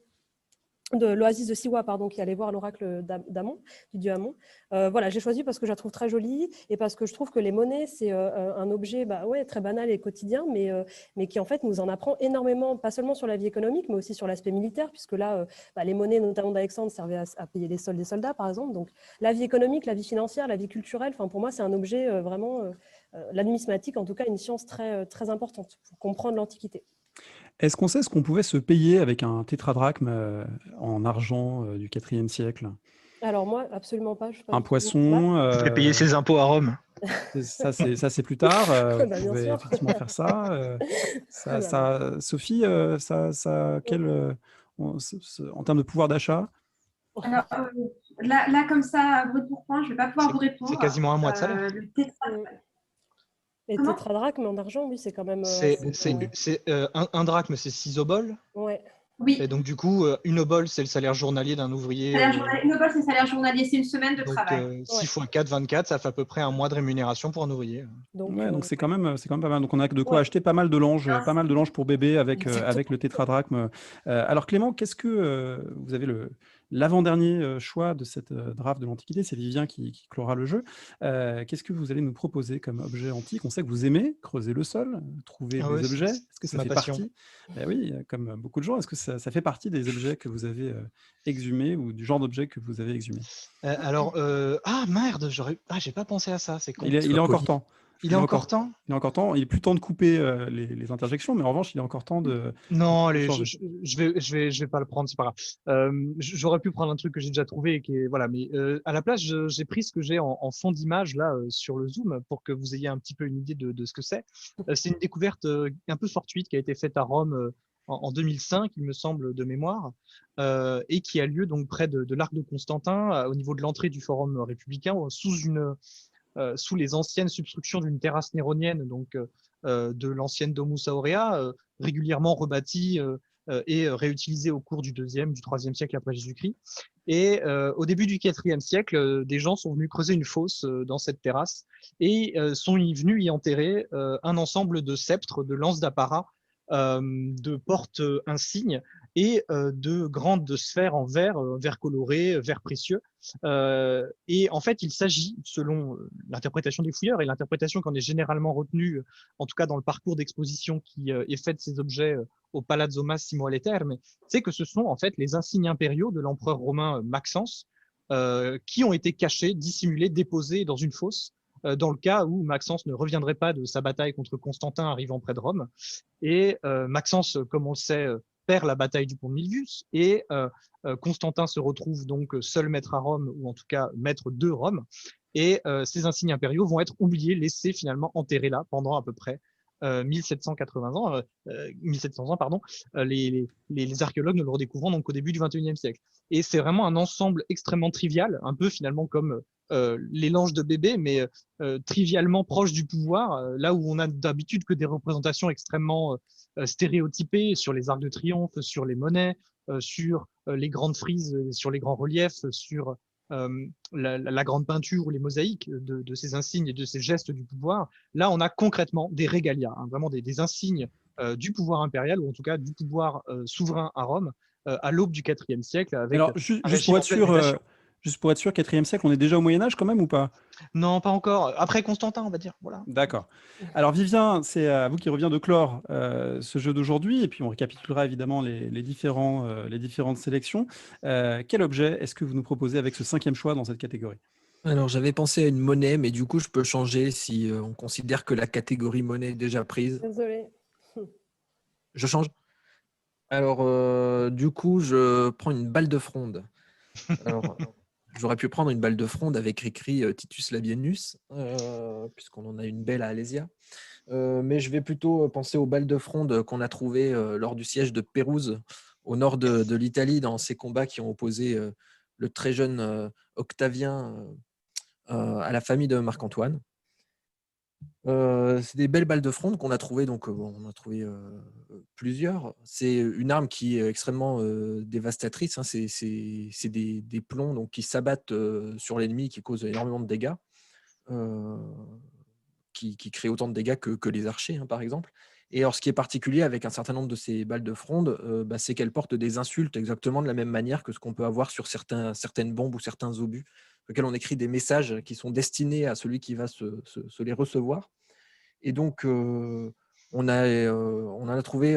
de l'oasis de Siwa, qui allait voir l'oracle d'Amon, du dieu Amon. Voilà, j'ai choisi parce que je la trouve très jolie et parce que je trouve que les monnaies, c'est un objet très banal et quotidien, mais qui en fait nous en apprend énormément, pas seulement sur la vie économique, mais aussi sur l'aspect militaire, puisque là, les monnaies, notamment d'Alexandre, servaient à payer les soldes des soldats, par exemple. Donc, la vie économique, la vie financière, la vie culturelle, pour moi, c'est un objet vraiment, la numismatique, en tout cas, une science très, très importante pour comprendre l'Antiquité. Est-ce qu'on sait ce qu'on pouvait se payer avec un tétradrachme en argent du IVe siècle? Alors moi, absolument pas. Un poisson. Vous pouvez payer ses impôts à Rome. Ça, c'est plus tard. Vous Bien pouvez sûr. effectivement faire ça. Sophie, en termes de pouvoir d'achat? Alors, là, comme ça, brut pour point, je ne vais pas pouvoir vous répondre. C'est quasiment un mois de salaire. Et tétradrachme en argent, oui, c'est quand même. Un drachme, c'est 6 oboles. Ouais. Oui. Et donc, du coup, une obole, c'est le salaire journalier d'un ouvrier. Une obole, c'est le salaire journalier, c'est une semaine de travail. 6 x 4, 24, ça fait à peu près un mois de rémunération pour un ouvrier. Donc c'est quand même pas mal. Donc, on a de quoi acheter pas mal de linge pour bébé avec le tétradrachme. Alors, Clément, qu'est-ce que vous avez l'avant-dernier choix de cette draft de l'Antiquité. C'est Vivien qui clora le jeu. Qu'est-ce que vous allez nous proposer comme objet antique? On sait que vous aimez creuser le sol, trouver Ah des ouais, objets. Est-ce que c'est ça ma fait passion. partie? Eh oui, comme beaucoup de gens, est-ce que ça fait partie des objets que vous avez exhumés ou du genre d'objet que vous avez exhumé? Alors, ah merde, j'ai pas pensé à ça, c'est con. Il est encore temps. Il est encore temps? Il est encore temps. Il est plus temps de couper les interjections, mais en revanche, il est encore temps de Non, allez, changer. je vais pas le prendre, c'est pas grave. J'aurais pu prendre un truc que j'ai déjà trouvé, et qui est, voilà, mais à la place, j'ai pris ce que j'ai en fond d'image là sur le Zoom pour que vous ayez un petit peu une idée de ce que c'est. C'est une découverte un peu fortuite qui a été faite à Rome en 2005, il me semble, de mémoire, et qui a lieu donc près de l'Arc de Constantin, au niveau de l'entrée du Forum républicain, sous les anciennes substructions d'une terrasse néronienne, donc de l'ancienne Domus Aurea, régulièrement rebâtie et réutilisée au cours du 2e, du 3e siècle après Jésus-Christ. Et au début du 4e siècle, des gens sont venus creuser une fosse dans cette terrasse et sont venus y enterrer un ensemble de sceptres, de lances d'apparat, de portes insignes et de grandes sphères en verre coloré, verre précieux. Et en fait, il s'agit, selon l'interprétation des fouilleurs et l'interprétation qu'on est généralement retenue, en tout cas dans le parcours d'exposition qui est fait de ces objets au Palazzo Massimo alle Terme, c'est que ce sont en fait les insignes impériaux de l'empereur romain Maxence qui ont été cachés, dissimulés, déposés dans une fosse dans le cas où Maxence ne reviendrait pas de sa bataille contre Constantin arrivant près de Rome. Et Maxence, comme on le sait, perd la bataille du pont de Milvius et Constantin se retrouve donc seul maître à Rome, ou en tout cas maître de Rome. Et ces insignes impériaux vont être oubliés, laissés finalement enterrés là pendant à peu près 1700 ans, pardon, les archéologues ne le redécouvrant donc qu'au début du 21e siècle. Et c'est vraiment un ensemble extrêmement trivial, un peu finalement comme les langes de bébé, mais trivialement proche du pouvoir, là où on a d'habitude que des représentations extrêmement stéréotypées sur les arcs de triomphe, sur les monnaies, sur les grandes frises, sur les grands reliefs, sur la grande peinture ou les mosaïques de ces insignes et de ces gestes du pouvoir. Là, on a concrètement des regalia, hein, vraiment des insignes du pouvoir impérial, ou en tout cas du pouvoir souverain à Rome, à l'aube du 4e siècle. Avec Alors, juste pour être sûr, 4e siècle, on est déjà au Moyen-Âge quand même ou pas? Non, pas encore. Après Constantin, on va dire. Voilà. D'accord. Alors, Vivien, c'est à vous qui revient de clore ce jeu d'aujourd'hui, et puis on récapitulera évidemment les différentes sélections. Quel objet est-ce que vous nous proposez avec ce 5e choix dans cette catégorie? Alors, j'avais pensé à une monnaie, mais du coup, je peux changer si on considère que la catégorie monnaie est déjà prise. Désolée. Je change. Alors, du coup, je prends une balle de fronde. Alors, j'aurais pu prendre une balle de fronde avec écrit Titus Labienus, puisqu'on en a une belle à Alésia. Mais je vais plutôt penser aux balles de fronde qu'on a trouvées lors du siège de Pérouse, au nord de l'Italie, dans ces combats qui ont opposé le très jeune Octavien à la famille de Marc-Antoine. C'est des belles balles de fronde qu'on a trouvées, donc on a trouvé plusieurs. C'est une arme qui est extrêmement dévastatrice, hein. C'est des plombs donc, qui s'abattent sur l'ennemi, qui causent énormément de dégâts, qui créent autant de dégâts que les archers, hein, par exemple. Et alors, ce qui est particulier avec un certain nombre de ces balles de fronde, c'est qu'elles portent des insultes exactement de la même manière que ce qu'on peut avoir sur certaines bombes ou certains obus, sur lesquels on écrit des messages qui sont destinés à celui qui va se les recevoir. Et donc, on en a trouvé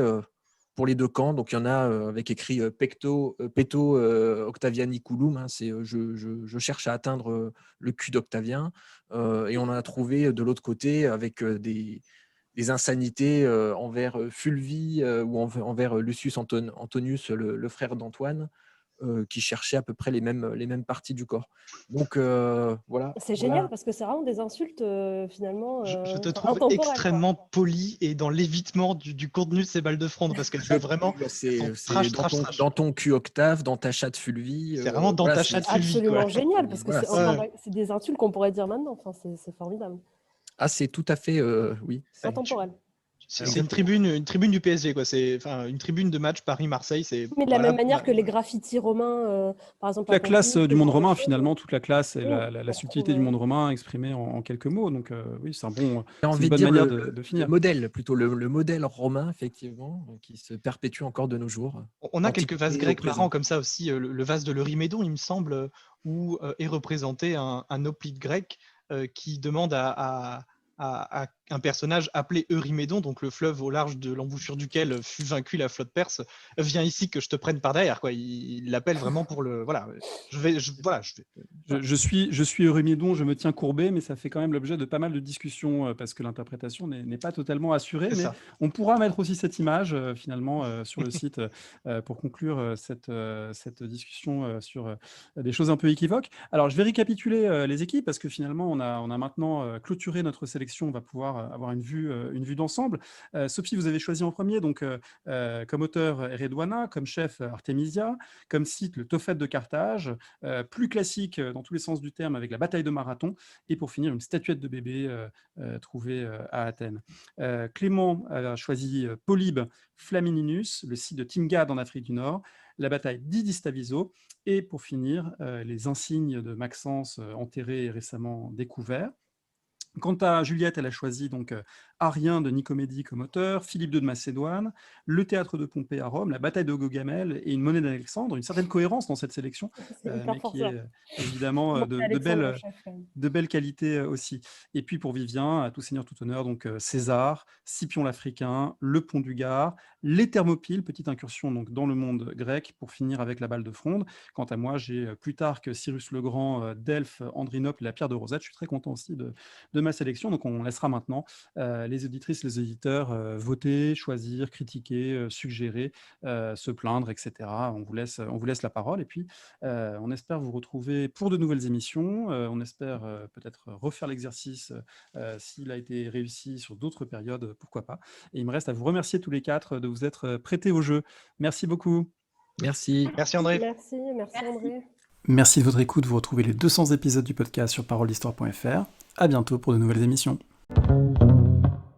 pour les deux camps. Donc, il y en a avec écrit Peto Octavianiculum, hein, c'est je cherche à atteindre le cul d'Octavien. Et on en a trouvé de l'autre côté avec des insanités envers Fulvie ou envers Lucius Antonius, le frère d'Antoine, qui cherchait à peu près les mêmes parties du corps. Donc voilà. C'est génial parce que c'est vraiment des insultes finalement Je te trouve intemporelles, extrêmement quoi. poli et dans l'évitement du contenu de ces balles de fronde, parce qu'elles sont vraiment c'est trash. dans ton cul Octave, dans ta chatte Fulvie. C'est vraiment dans ta C'est chatte Fulvie, absolument quoi. génial parce que Voilà, c'est des insultes qu'on pourrait dire maintenant. Enfin, c'est formidable. Ah, c'est tout à fait, oui. Intemporel. C'est une tribune du PSG, quoi. C'est une tribune de match Paris-Marseille. Mais de la même manière que les graffitis romains, par exemple. Toute la classe du monde romain, finalement, toute la classe et Oui, la subtilité du monde romain exprimée en quelques mots. Donc oui, c'est J'ai une envie de bonne dire manière le de finir. modèle, plutôt le modèle romain, effectivement, qui se perpétue encore de nos jours. On a quelques Antiquité vases au grecs présent. marrants comme ça aussi. Le vase de l'Eurymédon, il me semble, où est représenté un hoplite grec qui demande à un personnage appelé Eurymédon, donc le fleuve au large de l'embouchure duquel fut vaincue la flotte perse, viens ici que je te prenne par derrière, quoi. Il l'appelle vraiment pour le. Voilà. Je suis Eurymédon, je me tiens courbé, mais ça fait quand même l'objet de pas mal de discussions parce que l'interprétation n'est pas totalement assurée. C'est Mais ça. on pourra mettre aussi cette image finalement sur le site pour conclure cette discussion sur des choses un peu équivoques. Alors, je vais récapituler les équipes parce que finalement, on a maintenant clôturé notre sélection. On va pouvoir avoir une vue d'ensemble. Sophie, vous avez choisi en premier, donc comme auteur Redouana, comme chef Artemisia, comme site le Tophet de Carthage, plus classique dans tous les sens du terme avec la bataille de Marathon, et pour finir une statuette de bébé trouvée à Athènes. Clément a choisi Polybe Flamininus, le site de Timgad en Afrique du Nord, la bataille d'Idistaviso, et pour finir les insignes de Maxence enterrés et récemment découverts. Quant à Juliette, elle a choisi donc Arien de Nicomédie comme auteur, Philippe II de Macédoine, le théâtre de Pompée à Rome, la bataille de Gaugamel et une monnaie d'Alexandre. Une certaine cohérence dans cette sélection, mais qui est évidemment de belle qualité aussi. Et puis pour Vivien, à tout seigneur, tout honneur, donc César, Scipion l'Africain, le pont du Gard, les Thermopyles, petite incursion donc dans le monde grec, pour finir avec la balle de Fronde. Quant à moi, j'ai Plutarque, Cyrus le Grand, Delphes, Andrinople et la pierre de Rosette. Je suis très content aussi de ma sélection. Donc on laissera maintenant les auditrices, les éditeurs voter, choisir, critiquer, suggérer, se plaindre, etc. On vous laisse la parole et puis on espère vous retrouver pour de nouvelles émissions. On espère peut-être refaire l'exercice s'il a été réussi sur d'autres périodes, pourquoi pas. Et il me reste à vous remercier tous les quatre de vous être prêtés au jeu. Merci beaucoup. Merci. Merci André. Merci André. Merci de votre écoute. Vous retrouvez les 200 épisodes du podcast sur paroledhistoire.fr. À bientôt pour de nouvelles émissions.